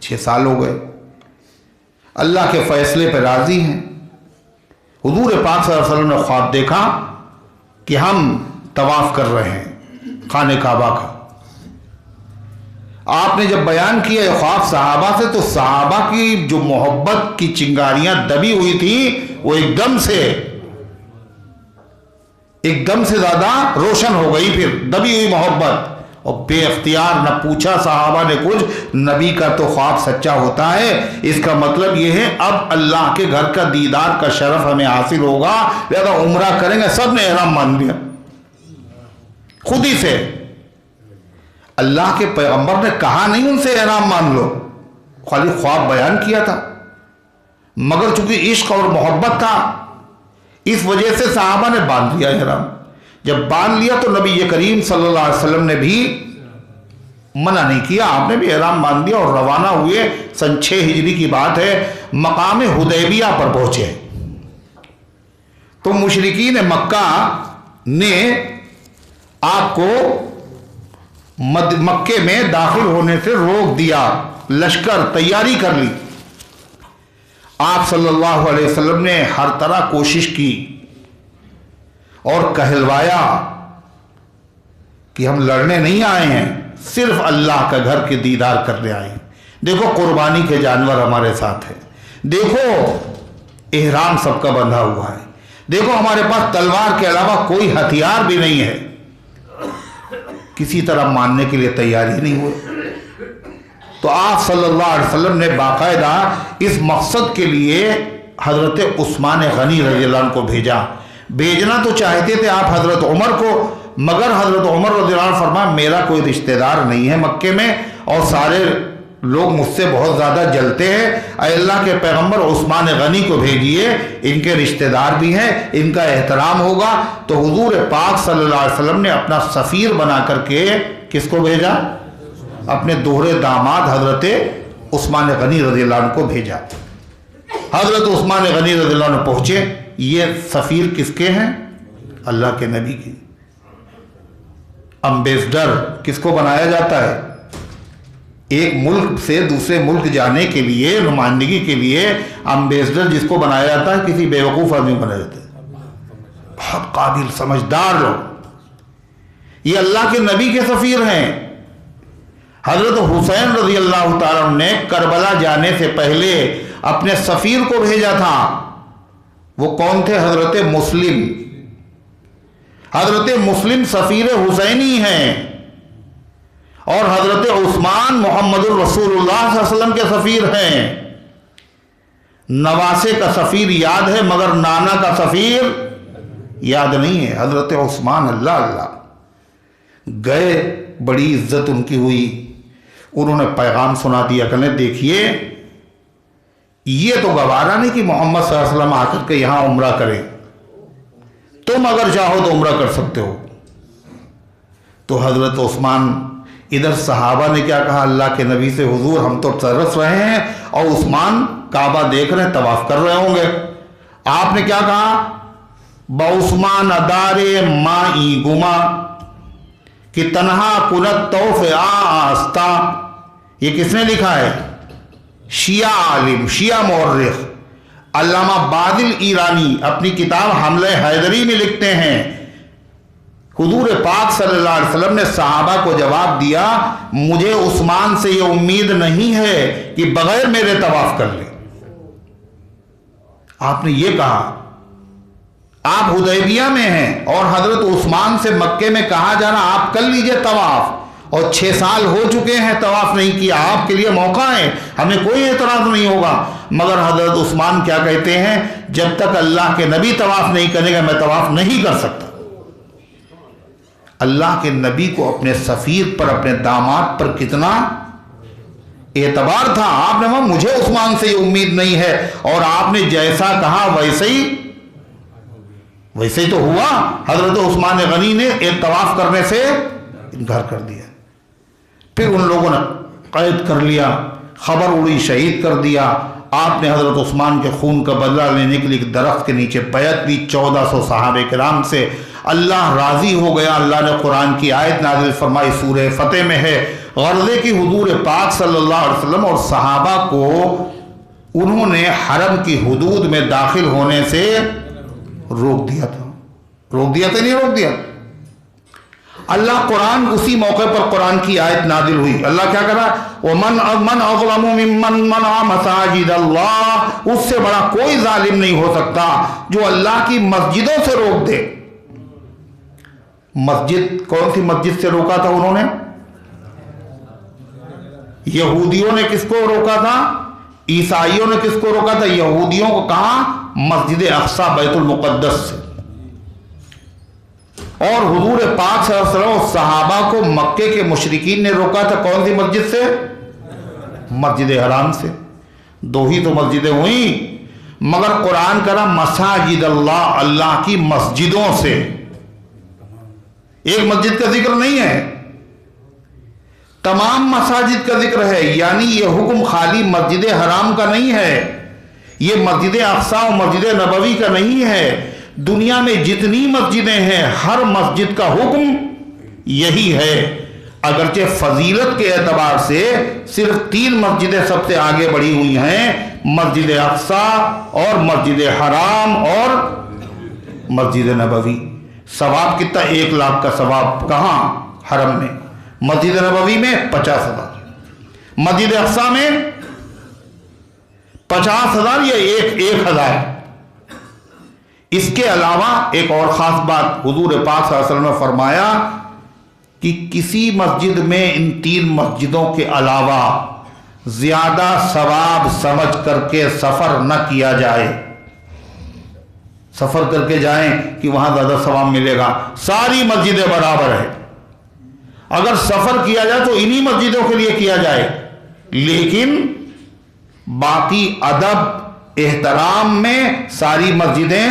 6 سال ہو گئے. اللہ کے فیصلے پہ راضی ہیں. حضور پاک صلی اللہ علیہ وسلم نے خواب دیکھا کہ ہم طواف کر رہے ہیں خانہ کعبہ کا. آپ نے جب بیان کیا یہ خواب صحابہ سے، تو صحابہ کی جو محبت کی چنگاریاں دبی ہوئی تھی وہ ایک دم سے زیادہ روشن ہو گئی. پھر دبی ہوئی محبت، اور بے اختیار نہ پوچھا صحابہ نے کچھ. نبی کا تو خواب سچا ہوتا ہے، اس کا مطلب یہ ہے اب اللہ کے گھر کا دیدار کا شرف ہمیں حاصل ہوگا، لہذا عمرہ کریں گے. سب نے احرام مان لیا خود ہی سے. اللہ کے پیغمبر نے کہا نہیں ان سے احرام مان لو، خالی خواب بیان کیا تھا. مگر چونکہ عشق اور محبت تھا اس وجہ سے صحابہ نے باندھ لیا احرام. جب باندھ لیا تو نبی کریم صلی اللہ علیہ وسلم نے بھی منع نہیں کیا، آپ نے بھی احرام باندھ دیا اور روانہ ہوئے. سن 6 ہجری کی بات ہے. مقام حدیبیہ پر پہنچے تو مشرکین مکہ نے آپ کو مکے میں داخل ہونے سے روک دیا. لشکر تیاری کر لی. آپ صلی اللہ علیہ وسلم نے ہر طرح کوشش کی اور کہلوایا کہ ہم لڑنے نہیں آئے ہیں، صرف اللہ کا گھر کے دیدار کرنے آئے ہیں. دیکھو قربانی کے جانور ہمارے ساتھ ہیں، دیکھو احرام سب کا بندھا ہوا ہے، دیکھو ہمارے پاس تلوار کے علاوہ کوئی ہتھیار بھی نہیں ہے. کسی طرح ماننے کے لیے تیار ہی نہیں ہوئے. تو آپ صلی اللہ علیہ وسلم نے باقاعدہ اس مقصد کے لیے حضرت عثمان غنی رضی اللہ عنہ کو بھیجا. بھیجنا تو چاہتے تھے آپ حضرت عمر کو، مگر حضرت عمر رضی اللہ عنہ فرمایا میرا کوئی رشتہ دار نہیں ہے مکے میں، اور سارے لوگ مجھ سے بہت زیادہ جلتے ہیں. اے اللہ کے پیغمبر عثمان غنی کو بھیجیے، ان کے رشتہ دار بھی ہیں، ان کا احترام ہوگا. تو حضور پاک صلی اللہ علیہ وسلم نے اپنا سفیر بنا کر کے کس کو بھیجا؟ اپنے دوہرے داماد حضرت عثمان غنی رضی اللہ عنہ کو بھیجا. حضرت عثمان غنی رضی اللہ عنہ پہنچے. یہ سفیر کس کے ہیں؟ اللہ کے نبی کی. امبیسڈر کس کو بنایا جاتا ہے؟ ایک ملک سے دوسرے ملک جانے کے لیے، نمائندگی کے لیے امبیسڈر جس کو بنایا جاتا ہے کسی بیوقوف آدمی بنایا جاتا ہے. بہت قابل سمجھدار لوگ. یہ اللہ کے نبی کے سفیر ہیں. حضرت حسین رضی اللہ تعالیٰ عنہ نے کربلا جانے سے پہلے اپنے سفیر کو بھیجا تھا. وہ کون تھے؟ حضرت مسلم. حضرت مسلم سفیر حسینی ہیں، اور حضرت عثمان محمد الرسول اللہ صلی اللہ علیہ وسلم کے سفیر ہیں. نواسے کا سفیر یاد ہے مگر نانا کا سفیر یاد نہیں ہے. حضرت عثمان اللہ اللہ گئے، بڑی عزت ان کی ہوئی. انہوں نے پیغام سنا دیا کہ دیکھیے یہ تو گوارا نہیں کہ محمد صلی اللہ علیہ وسلم آ کر کے یہاں عمرہ کریں، تم اگر چاہو تو عمرہ کر سکتے ہو. تو حضرت عثمان، ادھر صحابہ نے کیا کہا اللہ کے نبی سے، حضور ہم تو ترس رہے ہیں، اور عثمان کعبہ دیکھ رہے ہیں، طواف کر رہے ہوں گے. آپ نے کیا کہا؟ بعثمان ادارے مائی گما کہ تنہا کنت توف آستا. یہ کس نے لکھا ہے؟ شیعہ عالم، شیعہ مورخ علامہ بادل ایرانی اپنی کتاب حملہ حیدری میں لکھتے ہیں حضور پاک صلی اللہ علیہ وسلم نے صحابہ کو جواب دیا مجھے عثمان سے یہ امید نہیں ہے کہ بغیر میرے طواف کر لے. آپ نے یہ کہا. آپ حدیبیہ میں ہیں اور حضرت عثمان سے مکے میں کہا جا رہا آپ کر لیجئے طواف، اور 6 سال ہو چکے ہیں طواف نہیں کیا. آپ کے لیے موقع ہے، ہمیں کوئی اعتراض نہیں ہوگا. مگر حضرت عثمان کیا کہتے ہیں؟ جب تک اللہ کے نبی طواف نہیں کرے گا میں طواف نہیں کر سکتا. اللہ کے نبی کو اپنے سفیر پر، اپنے داماد پر کتنا اعتبار تھا. آپ نے کہا مجھے عثمان سے یہ امید نہیں ہے، اور آپ نے جیسا کہا ویسے ہی تو ہوا. حضرت عثمان غنی نے ایک طواف کرنے سے انکار کر دیا. پھر ان لوگوں نے قید کر لیا، خبر اڑی، شہید کر دیا. آپ نے حضرت عثمان کے خون کا بدلہ لینے کے لیے ایک درخت کے نیچے بیعت لی 1400 صحابہ کرام سے. اللہ راضی ہو گیا. اللہ نے قرآن کی آیت نازل فرمائی، سورہ فتح میں ہے، غرضے کی حضور پاک صلی اللہ علیہ وسلم اور صحابہ کو انہوں نے حرم کی حدود میں داخل ہونے سے روک دیا تھا. روک دیا. اللہ قرآن اسی موقع پر قرآن کی آیت نازل ہوئی. اللہ کیا کہا؟ وَمَنْ أَظْلَمُ مِمَّنْ مَنَعَ مَسَاجِدَ اللَّهِ. اس سے بڑا کوئی ظالم نہیں ہو سکتا جو اللہ کی مسجدوں سے روک دے. مسجد کون سی مسجد سے روکا تھا انہوں نے؟ یہودیوں نے کس کو روکا تھا؟ عیسائیوں نے کس کو روکا تھا؟ یہودیوں کو کہا مسجد اقصی بیت المقدس سے. اور حضور پاک صلی اللہ علیہ وسلم صحابہ کو مکے کے مشرکین نے روکا تھا کون سی مسجد سے؟ مسجد حرام سے. 2 ہی تو مسجدیں ہوئیں. مگر قرآن کرا مساجد اللہ، اللہ کی مسجدوں سے. ایک مسجد کا ذکر نہیں ہے، تمام مساجد کا ذکر ہے. یعنی یہ حکم خالی مسجد حرام کا نہیں ہے، یہ مسجد اقصی و مسجد نبوی کا نہیں ہے. دنیا میں جتنی مسجدیں ہیں ہر مسجد کا حکم یہی ہے. اگرچہ فضیلت کے اعتبار سے صرف 3 مسجدیں سب سے آگے بڑھی ہوئی ہیں، مسجد اقصی اور مسجد حرام اور مسجد نبوی. ثواب کتنا؟ 1 لاکھ کا ثواب. کہاں؟ حرم میں. مسجد نبوی میں 50,000، مسجد اقصی میں 50,000 یا 1,000. اس کے علاوہ ایک اور خاص بات حضور پاک صلی اللہ علیہ وسلم نے فرمایا کہ کسی مسجد میں ان 3 مسجدوں کے علاوہ زیادہ ثواب سمجھ کر کے سفر نہ کیا جائے. سفر کر کے جائیں کہ وہاں زیادہ ثواب ملے گا. ساری مسجدیں برابر ہیں. اگر سفر کیا جائے تو انہی مسجدوں کے لیے کیا جائے، لیکن باقی ادب احترام میں ساری مسجدیں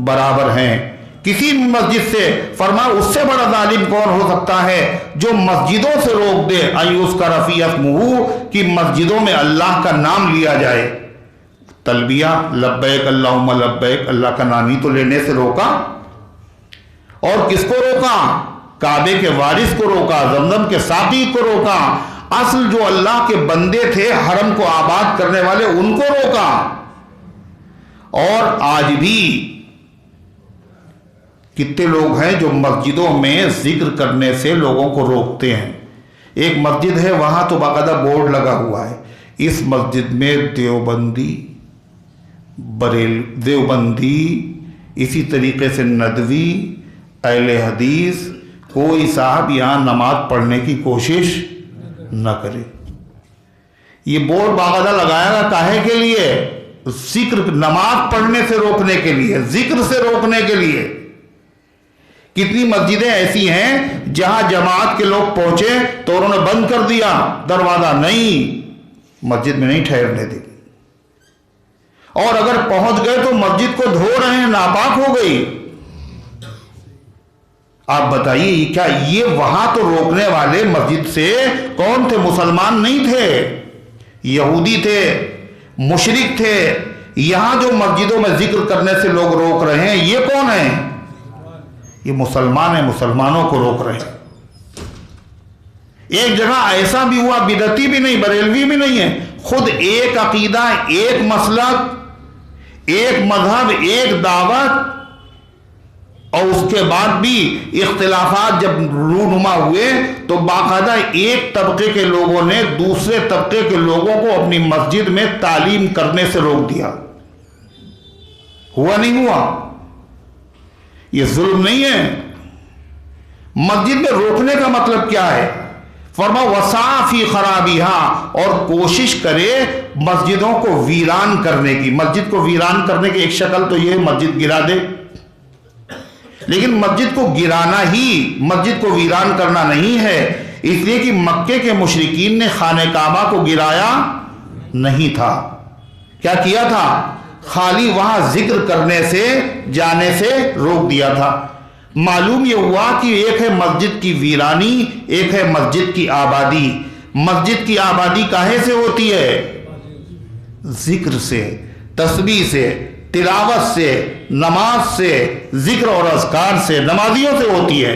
برابر ہیں. کسی مسجد سے فرمایا اس سے بڑا ظالم کون ہو سکتا ہے جو مسجدوں سے روک دے ایوس کا رفیع اسمہ، کہ مسجدوں میں اللہ کا نام لیا جائے. تلبیہ لبیک اللہم لبیک، اللہ کا نام ہی تو لینے سے روکا. اور کس کو روکا؟ کعبے کے وارث کو روکا، زمزم کے ساقی کو روکا. اصل جو اللہ کے بندے تھے حرم کو آباد کرنے والے ان کو روکا. اور آج بھی کتنے لوگ ہیں جو مسجدوں میں ذکر کرنے سے لوگوں کو روکتے ہیں. ایک مسجد ہے وہاں تو باقاعدہ بورڈ لگا ہوا ہے، اس مسجد میں دیوبندی اسی طریقے سے ندوی اہل حدیث کوئی صاحب یہاں نماز پڑھنے کی کوشش نہ کرے. یہ بورڈ باقاعدہ لگایا گا کاہے کے لیے؟ ذکر، نماز پڑھنے سے روکنے کے لیے، ذکر سے روکنے کے لیے. کتنی مسجدیں ایسی ہیں جہاں جماعت کے لوگ پہنچے تو انہوں نے بند کر دیا دروازہ، نہیں، مسجد میں نہیں ٹھہرنے دیں. اور اگر پہنچ گئے تو مسجد کو دھو رہے ہیں، ناپاک ہو گئی. آپ بتائیے کیا یہ وہاں تو روکنے والے مسجد سے کون تھے؟ مسلمان نہیں تھے، یہودی تھے، مشرک تھے. یہاں جو مسجدوں میں ذکر کرنے سے لوگ روک رہے ہیں یہ کون ہیں؟ یہ مسلمان ہیں، مسلمانوں کو روک رہے ہیں. ایک جگہ ایسا بھی ہوا، بدعتی بھی نہیں، بریلوی بھی نہیں ہے، خود ایک عقیدہ، ایک مسلک، ایک مذہب، ایک دعوت، اور اس کے بعد بھی اختلافات جب رونما ہوئے تو باقاعدہ ایک طبقے کے لوگوں نے دوسرے طبقے کے لوگوں کو اپنی مسجد میں تعلیم کرنے سے روک دیا. ہوا نہیں ہوا؟ یہ ظلم نہیں ہے؟ مسجد میں روکنے کا مطلب کیا ہے؟ فرمایا وسعی فی خرابیہا، اور کوشش کرے مسجدوں کو ویران کرنے کی. مسجد کو ویران کرنے کی ایک شکل تو یہ ہے مسجد گرا دے، لیکن مسجد کو گرانا ہی مسجد کو ویران کرنا نہیں ہے، اس لیے کہ مکے کے مشرکین نے خانہ کعبہ کو گرایا نہیں تھا. کیا کیا تھا؟ خالی وہاں ذکر کرنے سے جانے سے روک دیا تھا. معلوم یہ ہوا کہ ایک ہے مسجد کی ویرانی، ایک ہے مسجد کی آبادی. مسجد کی آبادی کاہے سے ہوتی ہے؟ ذکر سے، تسبیح سے، تلاوت سے، نماز سے، ذکر اور اذکار سے، نمازیوں سے ہوتی ہے.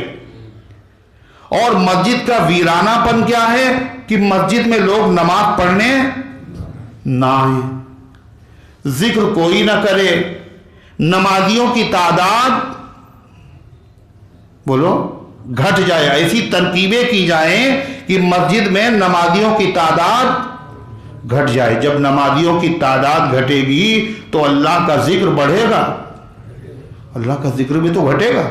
اور مسجد کا ویرانہ پن کیا ہے؟ کہ مسجد میں لوگ نماز پڑھنے نہ آئیں، ذکر کوئی نہ کرے، نمازیوں کی تعداد بولو گھٹ جائے. ایسی ترکیبیں کی جائیں کہ مسجد میں نمازیوں کی تعداد گھٹ جائے. جب نمازیوں کی تعداد گھٹے گی تو اللہ کا ذکر بڑھے گا، اللہ کا ذکر بھی تو گھٹے گا.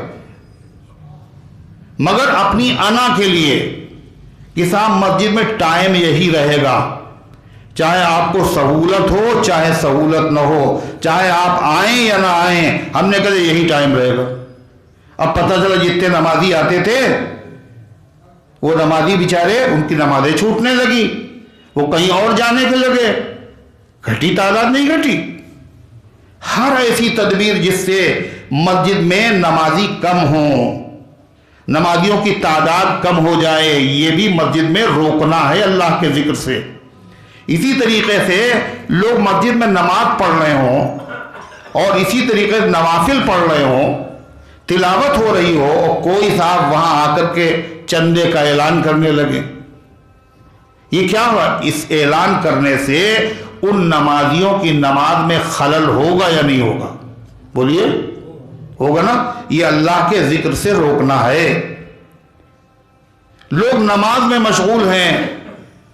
مگر اپنی انا کے لیے کہ صاحب مسجد میں ٹائم یہی رہے گا، چاہے آپ کو سہولت ہو چاہے سہولت نہ ہو، چاہے آپ آئیں یا نہ آئیں، ہم نے کہا یہی ٹائم رہے گا. اب پتہ چلا جتنے نمازی آتے تھے وہ نمازی بیچارے ان کی نمازیں چھوٹنے لگی، وہ کہیں اور جانے کے لگے. گھٹی تعداد نہیں گھٹی. ہر ایسی تدبیر جس سے مسجد میں نمازی کم ہوں، نمازیوں کی تعداد کم ہو جائے، یہ بھی مسجد میں روکنا ہے اللہ کے ذکر سے. اسی طریقے سے لوگ مسجد میں نماز پڑھ رہے ہوں اور اسی طریقے سے نوافل پڑھ رہے ہوں، تلاوت ہو رہی ہو، اور کوئی صاحب وہاں آ کر کے چندے کا اعلان کرنے لگے. یہ کیا ہوا؟ اس اعلان کرنے سے ان نمازیوں کی نماز میں خلل ہوگا یا نہیں ہوگا؟ بولیے ہوگا نا. یہ اللہ کے ذکر سے روکنا ہے. لوگ نماز میں مشغول ہیں،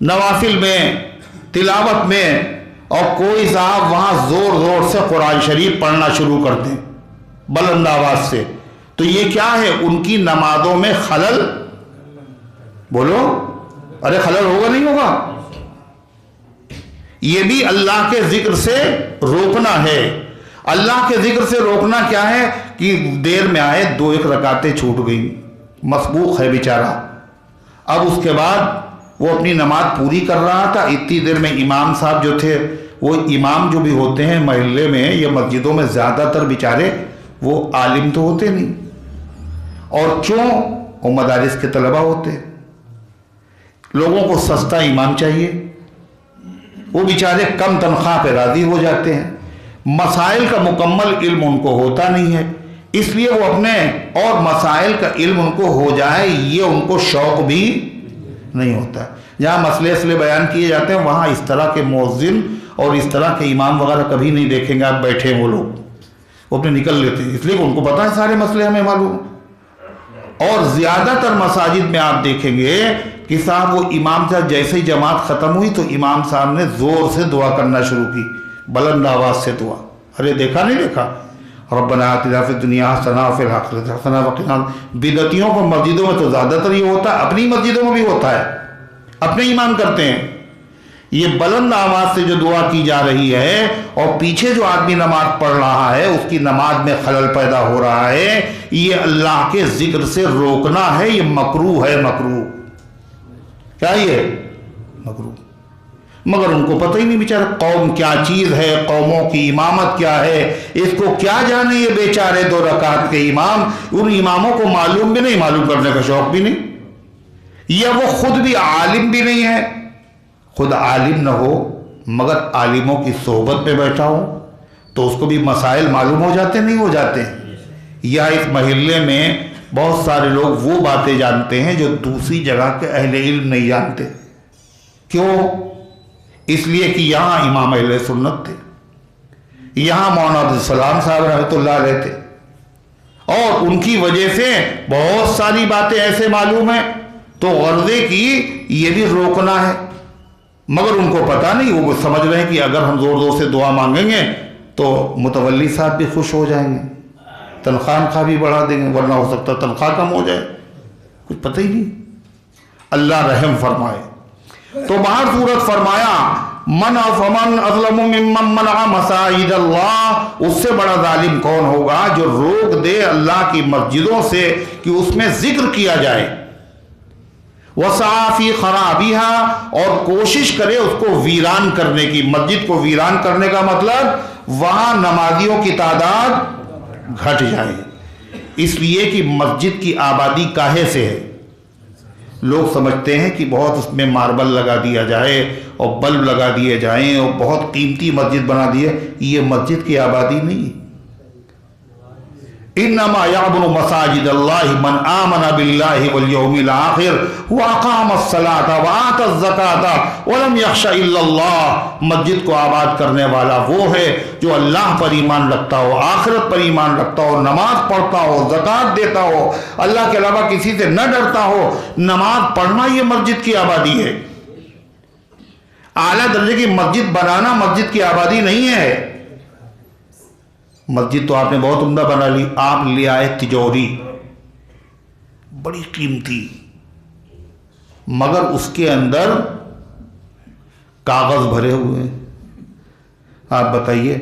نوافل میں، تلاوت میں، اور کوئی صاحب وہاں زور زور سے قرآن شریف پڑھنا شروع کر دیں بلند آواز سے، تو یہ کیا ہے؟ ان کی نمازوں میں خلل. بولو ارے خلل ہوگا نہیں ہوگا؟ یہ بھی اللہ کے ذکر سے روکنا ہے۔ اللہ کے ذکر سے روکنا کیا ہے کہ دیر میں آئے 2-1 رکعتیں چھوٹ گئیں، مسبوق ہے بیچارہ، اب اس کے بعد وہ اپنی نماز پوری کر رہا تھا، اتنی دیر میں امام صاحب جو تھے، وہ امام جو بھی ہوتے ہیں محلے میں یا مسجدوں میں زیادہ تر بیچارے وہ عالم تو ہوتے نہیں، اور کیوں؟ وہ مدارس کے طلبہ ہوتے، لوگوں کو سستا امام چاہیے، وہ بیچارے کم تنخواہ پہ راضی ہو جاتے ہیں، مسائل کا مکمل علم ان کو ہوتا نہیں ہے، اس لیے وہ اپنے اور مسائل کا علم ان کو ہو جائے یہ ان کو شوق بھی نہیں ہوتا۔ جہاں مسئلے اصلے بیان کیے جاتے ہیں وہاں اس طرح کے مؤذن اور اس طرح کے امام وغیرہ کبھی نہیں دیکھیں گے آپ بیٹھے ہیں، وہ لوگ وہ اپنے نکل لیتے ہیں، اس لیے کہ ان کو پتہ ہے سارے مسئلے ہمیں معلوم۔ اور زیادہ تر مساجد میں آپ دیکھیں گے کہ صاحب وہ امام صاحب جیسے ہی جماعت ختم ہوئی تو امام صاحب نے زور سے دعا کرنا شروع کی، بلند آواز سے دعا۔ ارے دیکھا نہیں دیکھا؟ ربنا آتنا فی الدنیا حسنہ وفی الآخرۃ حسنہ وقنا۔ بدعتیوں کو مسجدوں میں تو زیادہ تر یہ ہوتا ہے، اپنی مسجدوں میں بھی ہوتا ہے، اپنے امام کرتے ہیں۔ یہ بلند آواز سے جو دعا کی جا رہی ہے اور پیچھے جو آدمی نماز پڑھ رہا ہے اس کی نماز میں خلل پیدا ہو رہا ہے، یہ اللہ کے ذکر سے روکنا ہے، یہ مکروہ ہے، مکروہ۔ کیا یہ مکروہ؟ مگر ان کو پتہ ہی نہیں بیچارے قوم کیا چیز ہے، قوموں کی امامت کیا ہے، اس کو کیا جانے یہ بیچارے 2 رکعت کے امام، ان اماموں کو معلوم بھی نہیں، معلوم کرنے کا شوق بھی نہیں، یا وہ خود بھی عالم بھی نہیں ہے۔ خود عالم نہ ہو مگر عالموں کی صحبت میں بیٹھا ہو تو اس کو بھی مسائل معلوم ہو جاتے نہیں ہو جاتے، یا اس محلے میں بہت سارے لوگ وہ باتیں جانتے ہیں جو دوسری جگہ کے اہل علم نہیں جانتے۔ کیوں؟ اس لیے کہ یہاں امام اہل سنت تھے، یہاں مولانا عبدالسلام صاحب رحمۃ اللہ علیہ تھے، اور ان کی وجہ سے بہت ساری باتیں ایسے معلوم ہیں، تو غرضے کی یہ بھی روکنا ہے۔ مگر ان کو پتہ نہیں، وہ سمجھ رہے ہیں کہ اگر ہم زور زور سے دعا مانگیں گے تو متولی صاحب بھی خوش ہو جائیں گے، تنخواہ بھی بڑھا دیں گے، ورنہ ہو سکتا ہے تنخواہ کم ہو جائے، کچھ پتہ ہی نہیں۔ اللہ رحم فرمائے۔ تو باہر صورت فرمایا فمن اظلم ممن منع مساجد اللہ، اس سے بڑا ظالم کون ہوگا جو روک دے اللہ کی مسجدوں سے کہ اس میں ذکر کیا جائے، وسعى فی خرابها، اور کوشش کرے اس کو ویران کرنے کی۔ مسجد کو ویران کرنے کا مطلب وہاں نمازیوں کی تعداد گھٹ جائے، اس لیے کہ مسجد کی آبادی کاہے سے ہے؟ لوگ سمجھتے ہیں کہ بہت اس میں ماربل لگا دیا جائے اور بلب لگا دیے جائیں اور بہت قیمتی مسجد بنا دیے، یہ مسجد کی آبادی نہیں۔ انما یعبد مساجد اللہ من آمن باللہ والیوم الآخر واقام الصلاۃ وآتى الزکاۃ ولم یخش الا اللہ۔ مسجد کو آباد کرنے والا وہ ہے جو اللہ پر ایمان رکھتا ہو، آخرت پر ایمان رکھتا ہو، نماز پڑھتا ہو، زکوٰۃ دیتا ہو، اللہ کے علاوہ کسی سے نہ ڈرتا ہو۔ نماز پڑھنا یہ مسجد کی آبادی ہے۔ اعلیٰ درجے کی مسجد بنانا مسجد کی آبادی نہیں ہے۔ مسجد تو آپ نے بہت عمدہ بنا لی، آپ لے آئے تجوری بڑی قیمتی، مگر اس کے اندر کاغذ بھرے ہوئے ہیں، آپ بتائیے،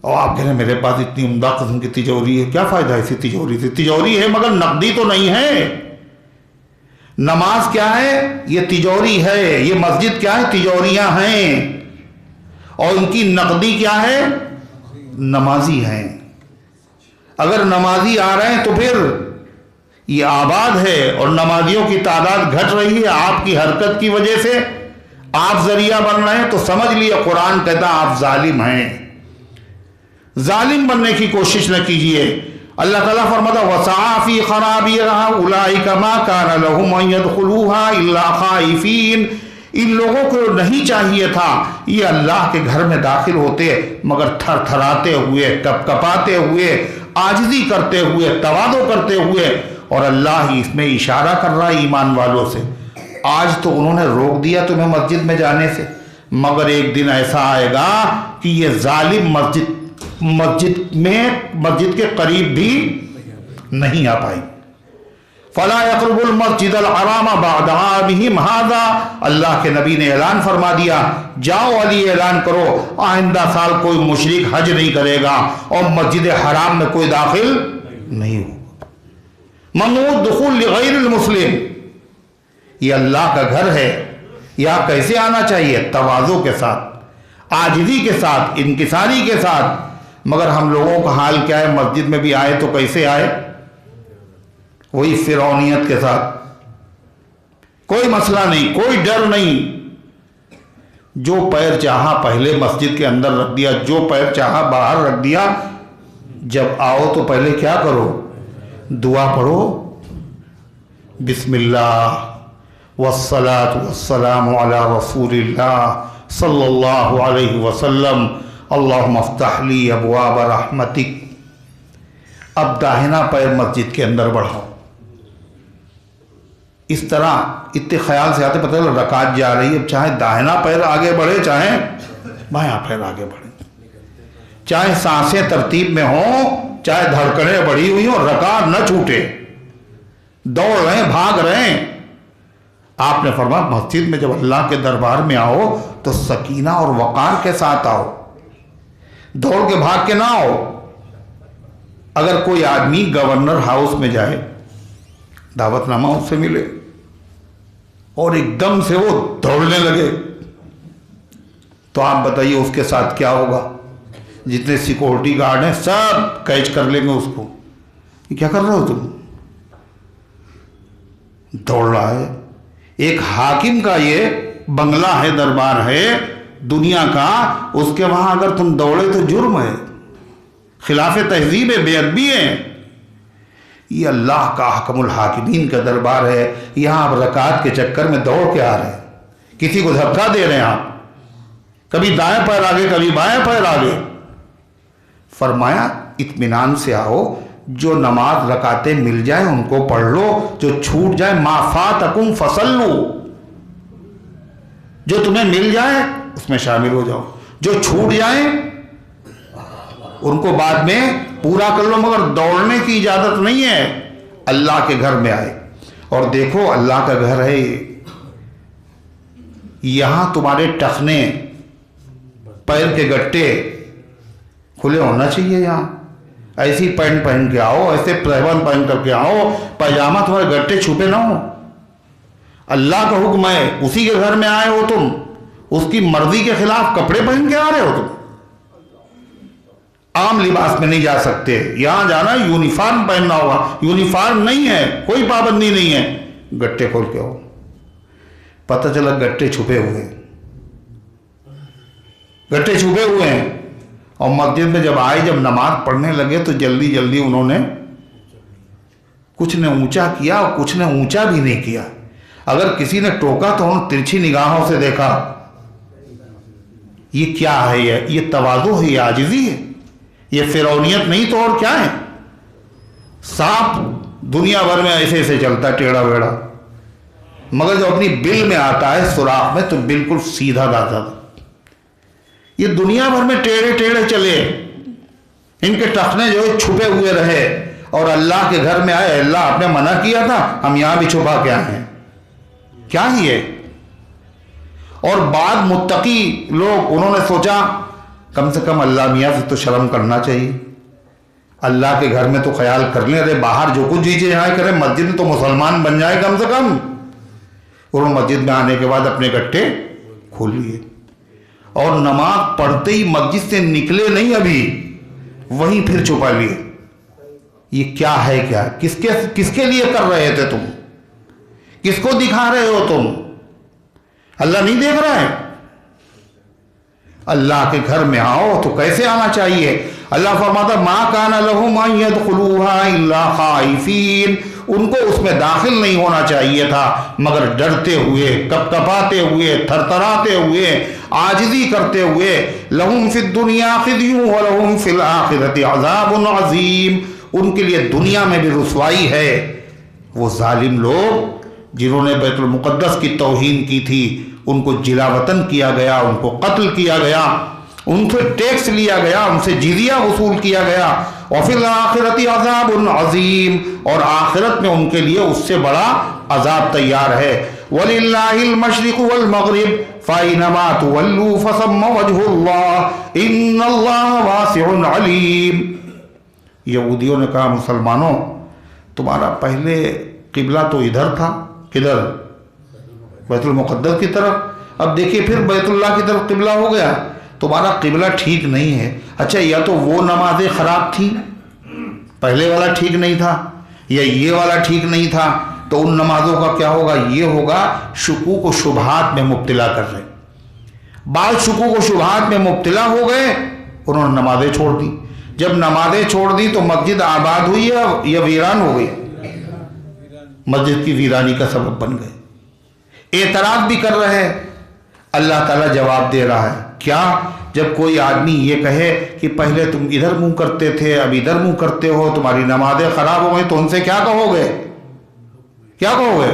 اور آپ کہہ رہے ہیں میرے پاس اتنی عمدہ قسم کی تجوری ہے، کیا فائدہ ہے اسی تجوری سے؟ تجوری ہے مگر نقدی تو نہیں ہے۔ نماز کیا ہے؟ یہ تجوری ہے، یہ مسجد کیا ہے؟ تجوریاں ہیں، اور ان کی نقدی کیا ہے؟ نمازی ہیں۔ اگر نمازی آ رہے ہیں تو پھر یہ آباد ہے، اور نمازیوں کی تعداد گھٹ رہی ہے آپ کی حرکت کی وجہ سے، آپ ذریعہ بن رہے ہیں، تو سمجھ لیے قرآن کہتا آپ ظالم ہیں۔ ظالم بننے کی کوشش نہ کیجئے۔ اللہ تعالیٰ فرماتا وَسَعَى فِي خَرَابِهَا أُولَٰئِكَ مَا كَانَ لَهُمْ أَن يَدْخُلُوهَا إِلَّا خَائِفِينَ۔ ان لوگوں کو نہیں چاہیے تھا یہ اللہ کے گھر میں داخل ہوتے مگر تھر تھراتے ہوئے، کپ کپاتے ہوئے، عاجزی کرتے ہوئے، تواضع کرتے ہوئے، اور اللہ ہی اس میں اشارہ کر رہا ہے ایمان والوں سے۔ آج تو انہوں نے روک دیا تمہیں مسجد میں جانے سے، مگر ایک دن ایسا آئے گا کہ یہ ظالم مسجد کے قریب بھی نہیں آ پائے۔ فلا يقرب المسجد الحرام بعد عامهم هذا، اللہ کے نبی نے اعلان فرما دیا، جاؤ علی اعلان کرو آئندہ سال کوئی مشرک حج نہیں کرے گا اور مسجد حرام میں کوئی داخل نہیں ہوگا۔ ممنوع دخول لغیر المسلم، یہ اللہ کا گھر ہے، یہاں کیسے آنا چاہیے؟ تواضع کے ساتھ، عاجزی کے ساتھ، انکساری کے ساتھ۔ مگر ہم لوگوں کا حال کیا ہے؟ مسجد میں بھی آئے تو کیسے آئے؟ وہی فرعونیت کے ساتھ، کوئی مسئلہ نہیں، کوئی ڈر نہیں، جو پیر چاہا پہلے مسجد کے اندر رکھ دیا، جو پیر چاہا باہر رکھ دیا۔ جب آؤ تو پہلے کیا کرو؟ دعا پڑھو، بسم اللہ والصلاة والسلام علی رسول اللہ صلی اللہ علیہ وسلم، اللہم افتح لی ابواب رحمتک۔ اب داہنا پیر مسجد کے اندر بڑھاؤ، اس طرح اتنے خیال سے آتے، پتہ ہے رکعت جا رہی ہے، چاہے داہنا پیر آگے بڑھے چاہے بایاں پیر آگے بڑھے، چاہے سانسیں ترتیب میں ہوں، چاہے دھڑکنیں بڑھی ہوئی ہوں، رکعت نہ چھوٹے، دوڑ رہے ہیں، بھاگ رہے ہیں۔ آپ نے فرمایا مسجد میں جب اللہ کے دربار میں آؤ تو سکینہ اور وقار کے ساتھ آؤ، دوڑ کے بھاگ کے نہ آؤ۔ اگر کوئی آدمی گورنر ہاؤس میں جائے، دعوت نامہ اس سے ملے اور ایک دم سے وہ دوڑنے لگے تو آپ بتائیے اس کے ساتھ کیا ہوگا؟ جتنے سیکورٹی گارڈ ہیں سب کیچ کر لیں گے اس کو، یہ کیا کر رہے ہو تم؟ دوڑ رہا ہے۔ ایک حاکم کا یہ بنگلہ ہے، دربار ہے دنیا کا، اس کے وہاں اگر تم دوڑے تو جرم ہے، خلاف تہذیب ہے، بے ادبی ہے۔ یہ اللہ کا حکم الحاکمین کا دربار ہے، یہاں آپ رکعت کے چکر میں دوڑ کے آ رہے ہیں، کسی کو دھکا دے رہے ہیں آپ، کبھی دائیں پیر آگے کبھی بائیں پیر آگے۔ فرمایا اطمینان سے آؤ، جو نماز رکعتیں مل جائیں ان کو پڑھ لو، جو چھوٹ جائے ما فاتکم فصلوا، جو تمہیں مل جائے اس میں شامل ہو جاؤ، جو چھوٹ جائیں ان کو بعد میں پورا کر لو، مگر دوڑنے کی اجازت نہیں ہے۔ اللہ کے گھر میں آئے اور دیکھو اللہ کا گھر ہے، یہاں تمہارے ٹخنے، پیر کے گٹے کھلے ہونا چاہیے، یہاں ایسی پینٹ پہن کے آؤ، ایسے پہلوان پہن کر کے آؤ، پاجامہ تمہارے گٹے چھپے نہ ہو۔ اللہ کا حکم ہے، اسی کے گھر میں آئے ہو تم، اس کی مرضی کے خلاف کپڑے پہن کے آ رہے ہو تم، عام لباس میں نہیں جا سکتے، یہاں جانا یونیفارم پہننا ہوگا، یونیفارم نہیں ہے، کوئی پابندی نہیں ہے، گٹے کھول کے ہو۔ پتہ چلا گٹے چھپے ہوئے، گٹے چھپے ہوئے ہیں، اور مسجد میں جب آئے، جب نماز پڑھنے لگے تو جلدی جلدی انہوں نے کچھ نے اونچا کیا اور کچھ نے اونچا بھی نہیں کیا۔ اگر کسی نے ٹوکا تو انہوں نے ترچھی نگاہوں سے دیکھا، یہ کیا ہے؟ یہ تواضع ہے، یہ عاجزی ہے، یہ فرعونیت نہیں تو اور کیا ہے؟ سانپ دنیا بھر میں ایسے ایسے چلتا ہے ٹیڑھا ویڑھا، مگر جب اپنی بل میں آتا ہے سوراخ میں تو بالکل سیدھا داتا تھا۔ یہ دنیا بھر میں ٹیڑھے ٹیڑھے چلے، ان کے ٹخنے جو چھپے ہوئے رہے، اور اللہ کے گھر میں آئے، اللہ آپ نے منع کیا تھا، ہم یہاں بھی چھپا کے آئے ہیں، کیا ہی ہے؟ اور بعض متقی لوگ انہوں نے سوچا کم سے کم اللہ میاں سے تو شرم کرنا چاہیے، اللہ کے گھر میں تو خیال کر لیں، ارے باہر جو کچھ جیجے یہاں کریں، مسجد میں تو مسلمان بن جائے کم سے کم۔ اور مسجد میں آنے کے بعد اپنے گٹے کھول لیے، اور نماز پڑھتے ہی مسجد سے نکلے نہیں، ابھی وہیں پھر چھپا لیے۔ یہ کیا ہے؟ کیا کس کے لیے کر رہے تھے تم؟ کس کو دکھا رہے ہو تم؟ اللہ نہیں دیکھ رہا ہے؟ اللہ کے گھر میں آؤ تو کیسے آنا چاہیے؟ اللہ فرماتا ما کان لہم ان یدخلوها الا خائفین، ان کو اس میں داخل نہیں ہونا چاہیے تھا مگر ڈرتے ہوئے، کپکپاتے ہوئے، تھرتھراتے ہوئے، عاجزی کرتے ہوئے۔ لہم فی الدنیا خزی ولہم فی الآخرۃ عذاب عظیم، ان کے لیے دنیا میں بھی رسوائی ہے۔ وہ ظالم لوگ جنہوں نے بیت المقدس کی توہین کی تھی، ان کو جلا وطن کیا گیا، ان کو قتل کیا گیا، ان سے ٹیکس لیا گیا، ان سے جزیہ وصول کیا گیا. وفی الآخرۃ عذاب عظیم، اور آخرت میں ان کے لیے اس سے بڑا عذاب تیار ہے. وَلِلَّهِ الْمَشْرِقُ وَالْمَغْرِبُ فَأَيْنَمَا تُوَلُّوا فَثَمَّ وَجْهُ اللَّهِ إِنَّ اللَّهَ وَاسِعٌ عَلِيمٌ. یہودیوں نے کہا مسلمانوں تمہارا پہلے قبلہ تو ادھر تھا، کدھر؟ بیت المقدس کی طرف. اب دیکھیے پھر بیت اللہ کی طرف قبلہ ہو گیا. تمہارا قبلہ ٹھیک نہیں ہے. اچھا یا تو وہ نمازیں خراب تھیں، پہلے والا ٹھیک نہیں تھا، یا یہ والا ٹھیک نہیں تھا. تو ان نمازوں کا کیا ہوگا؟ یہ ہوگا شکوک و شبہات میں مبتلا کر رہے. بعض شکوک و شبہات میں مبتلا ہو گئے، انہوں نے نمازیں چھوڑ دی. جب نمازیں چھوڑ دی تو مسجد آباد ہوئی یا ویران ہو گئی؟ مسجد کی ویرانی کا سبب بن گئے. اعتراض بھی کر رہے ہیں. اللہ تعالیٰ جواب دے رہا ہے. کیا؟ جب کوئی آدمی یہ کہے کہ پہلے تم ادھر منہ کرتے تھے اب ادھر منہ کرتے ہو، تمہاری نمازیں خراب ہو گئی، تو ان سے کیا کہو گے؟ کیا کہو گے؟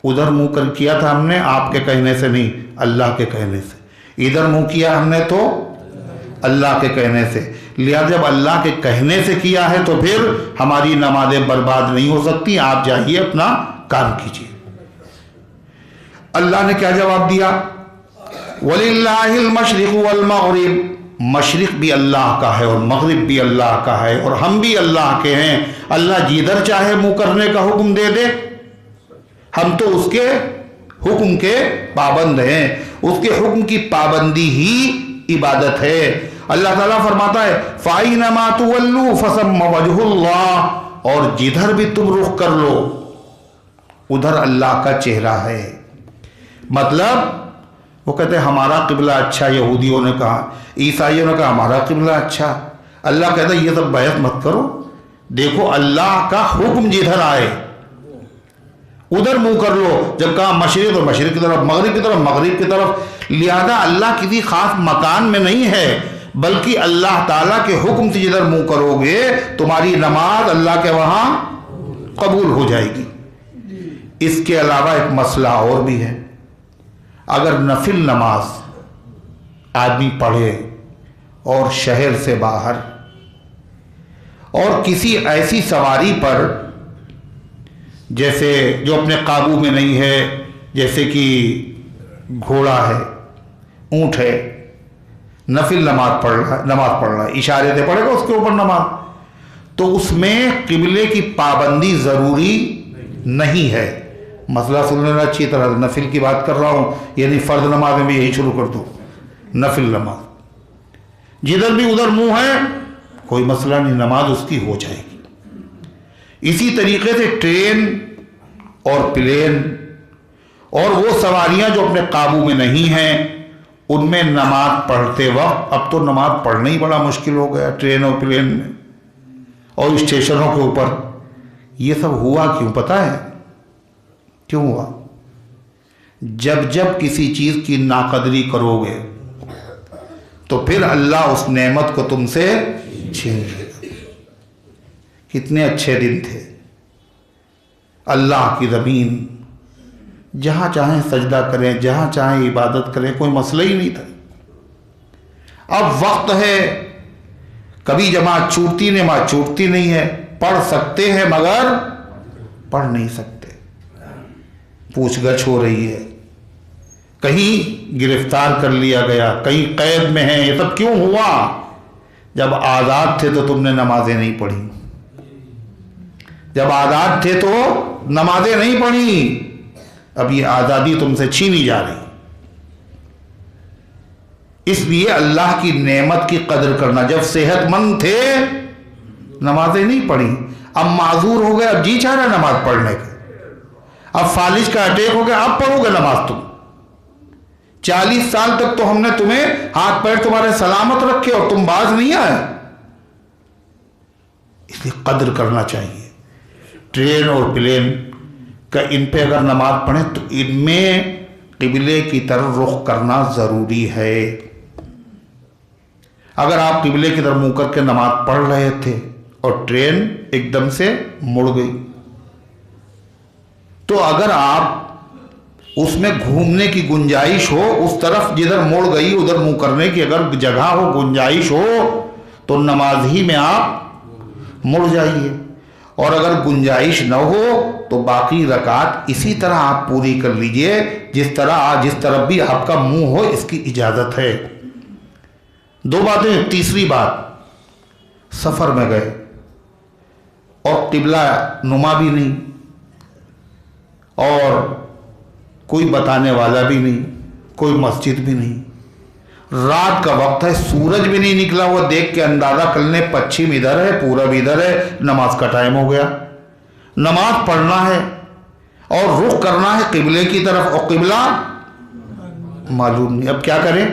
ادھر منہ کر کیا تھا ہم نے آپ کے کہنے سے نہیں، اللہ کے کہنے سے. ادھر منہ کیا ہم نے تو اللہ کے کہنے سے. لہذا جب اللہ کے کہنے سے کیا ہے تو پھر ہماری نمازیں برباد نہیں ہو سکتی. آپ جائیے اپنا کام کیجیے. اللہ نے کیا جواب دیا؟ وَلِلَّهِ الْمَشْرِقُ وَالْمَغْرِبُ، مشرق بھی اللہ کا ہے اور مغرب بھی اللہ کا ہے، اور ہم بھی اللہ کے ہیں. اللہ جدھر چاہے منہ کرنے کا حکم دے دے، ہم تو اس کے حکم کے پابند ہیں. اس کے حکم کی پابندی ہی عبادت ہے. اللہ تعالیٰ فرماتا ہے فَأَيْنَمَا تُوَلُّوا فَثَمَّ وَجْهُ اللَّهِ، اور جدھر بھی تم رخ کر لو ادھر اللہ کا چہرہ ہے. مطلب وہ کہتے ہیں ہمارا قبلہ اچھا. یہودیوں نے کہا، عیسائیوں نے کہا ہمارا قبلہ اچھا. اللہ کہتا ہے یہ سب بحث مت کرو، دیکھو اللہ کا حکم جدھر آئے ادھر منہ کر لو. جب کہا مشرق تو مشرق کی طرف، مغرب کی طرف مغرب کی طرف. لہذا اللہ کسی خاص مکان میں نہیں ہے، بلکہ اللہ تعالیٰ کے حکم سے جدھر منہ کرو گے تمہاری نماز اللہ کے وہاں قبول ہو جائے گی. اس کے علاوہ ایک مسئلہ اور بھی ہے. اگر نفل نماز آدمی پڑھے اور شہر سے باہر اور کسی ایسی سواری پر جیسے جو اپنے قابو میں نہیں ہے، جیسے کہ گھوڑا ہے، اونٹ ہے، نفل نماز پڑھ رہا ہے، اشارے سے پڑھے گا اس کے اوپر نماز، تو اس میں قبلے کی پابندی ضروری نہیں ہے. مسئلہ سن لینا اچھی طرح، نفل کی بات کر رہا ہوں، یعنی فرض نماز میں بھی یہی شروع کر دوں. نفل نماز جدھر بھی ادھر منہ ہے کوئی مسئلہ نہیں، نماز اس کی ہو جائے گی. اسی طریقے سے ٹرین اور پلین اور وہ سواریاں جو اپنے قابو میں نہیں ہیں ان میں نماز پڑھتے وقت، اب تو نماز پڑھنا ہی بڑا مشکل ہو گیا ٹرین اور پلین میں اور اسٹیشنوں کے اوپر. یہ سب ہوا کیوں پتہ ہے؟ کیوں ہوا؟ جب کسی چیز کی ناقدری کرو گے تو پھر اللہ اس نعمت کو تم سے چھین لے گا. کتنے اچھے دن تھے، اللہ کی زمین، جہاں چاہیں سجدہ کریں، جہاں چاہیں عبادت کریں، کوئی مسئلہ ہی نہیں تھا. اب وقت ہے، کبھی جماعت چھوٹتی نہیں ہے، پڑھ سکتے ہیں مگر پڑھ نہیں سکتے. پوچھ گچھ ہو رہی ہے، کہیں گرفتار کر لیا گیا، کہیں قید میں ہیں. یہ سب کیوں ہوا؟ جب آزاد تھے تو تم نے نمازیں نہیں پڑھی، جب آزاد تھے تو نمازیں نہیں پڑھی. اب یہ آزادی تم سے چھینی جا رہی. اس لیے اللہ کی نعمت کی قدر کرنا. جب صحت مند تھے نمازیں نہیں پڑھی، اب معذور ہو گئے، اب جی چاہ رہا نماز پڑھنے کا، اب فالج کا اٹیک ہو گیا، اب پڑھو گے نماز تم. 40 سال تک تو ہم نے تمہیں ہاتھ پیر تمہارے سلامت رکھے اور تم باز نہیں آئے. اس لیے قدر کرنا چاہیے. ٹرین اور پلین کا ان پہ اگر نماز پڑھیں تو ان میں قبلے کی طرف رخ کرنا ضروری ہے. اگر آپ قبلے کی طرف منہ کر کے نماز پڑھ رہے تھے اور ٹرین ایک دم سے مڑ گئی، تو اگر آپ اس میں گھومنے کی گنجائش ہو، اس طرف جدھر مڑ گئی ادھر منہ کرنے کی اگر جگہ ہو، گنجائش ہو، تو نماز ہی میں آپ مڑ جائیے، اور اگر گنجائش نہ ہو تو باقی رکعات اسی طرح آپ پوری کر لیجئے جس طرف بھی آپ کا منہ ہو، اس کی اجازت ہے۔ دو باتیں۔ تیسری بات، سفر میں گئے اور قبلہ نما بھی نہیں اور کوئی بتانے والا بھی نہیں، کوئی مسجد بھی نہیں، رات کا وقت ہے، سورج بھی نہیں نکلا ہوا، دیکھ کے اندازہ کر لیں پچھم ادھر ہے، پورب ادھر ہے، نماز کا ٹائم ہو گیا۔ نماز پڑھنا ہے اور رخ کرنا ہے قبلے کی طرف، اور قبلہ معلوم نہیں، اب کیا کریں؟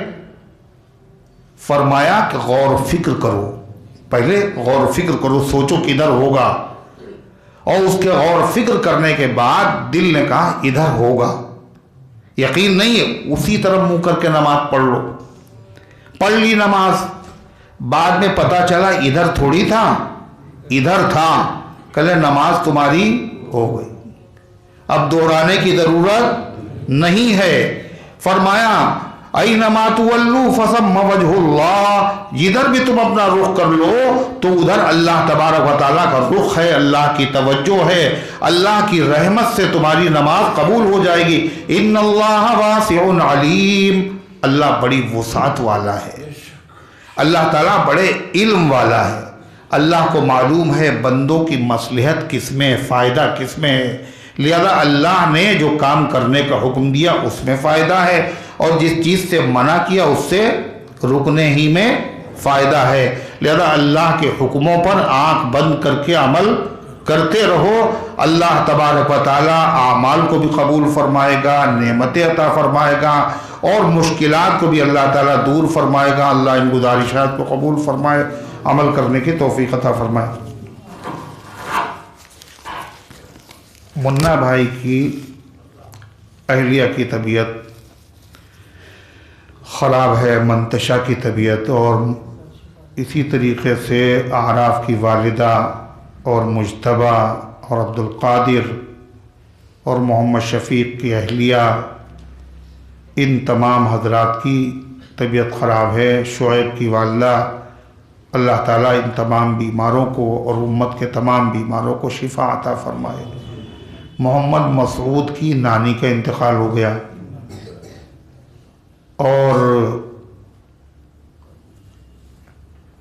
فرمایا کہ غور و فکر کرو، پہلے غور و فکر کرو، سوچو کدھر ہوگا، اور اس کے غور و فکر کرنے کے بعد دل نے کہا ادھر ہوگا، یقین نہیں ہے، اسی طرف منہ کر کے نماز پڑھ لو۔ پڑھ لی نماز، بعد میں پتا چلا ادھر تھوڑی تھا، ادھر تھا، کہلے نماز تمہاری ہو گئی، اب دوہرانے کی ضرورت نہیں ہے۔ فرمایا اینما تولوا فثم وجہ اللہ، جدھر بھی تم اپنا رخ کر لو تو ادھر اللہ تبارک و تعالیٰ کا رخ ہے، اللہ کی توجہ ہے، اللہ کی رحمت سے تمہاری نماز قبول ہو جائے گی۔ ان اللہ واسع علیم، اللہ بڑی وسعت والا ہے، اللہ تعالیٰ بڑے علم والا ہے، اللہ کو معلوم ہے بندوں کی مصلحت کس میں، فائدہ کس میں ہے، لہذا اللہ نے جو کام کرنے کا حکم دیا اس میں فائدہ ہے، اور جس چیز سے منع کیا اس سے رکنے ہی میں فائدہ ہے، لہذا اللہ کے حکموں پر آنکھ بند کر کے عمل کرتے رہو، اللہ تبارک و تعالیٰ اعمال کو بھی قبول فرمائے گا، نعمتیں عطا فرمائے گا، اور مشکلات کو بھی اللہ تعالیٰ دور فرمائے گا۔ اللہ ان گزارشات کو قبول فرمائے، عمل کرنے کی توفیق عطا فرمائے۔ منا بھائی کی اہلیہ کی طبیعت خراب ہے، منتشا کی طبیعت، اور اسی طریقے سے اعراف کی والدہ اور مجتبہ اور عبدالقادر اور محمد شفیق کی اہلیہ، ان تمام حضرات کی طبیعت خراب ہے۔ شعیب کی والدہ، اللہ تعالیٰ ان تمام بیماروں کو اور امت کے تمام بیماروں کو شفا عطا فرمائے۔ محمد مسعود کی نانی کا انتقال ہو گیا، اور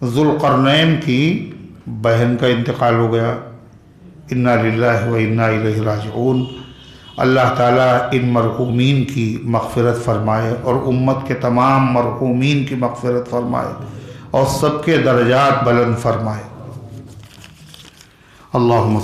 ذوالقرنین کی بہن کا انتقال ہو گیا۔ انا للہ و انا الیہ راجعون۔ اللہ تعالیٰ ان مرحومین کی مغفرت فرمائے اور امت کے تمام مرحومین کی مغفرت فرمائے اور سب کے درجات بلند فرمائے۔ اللہم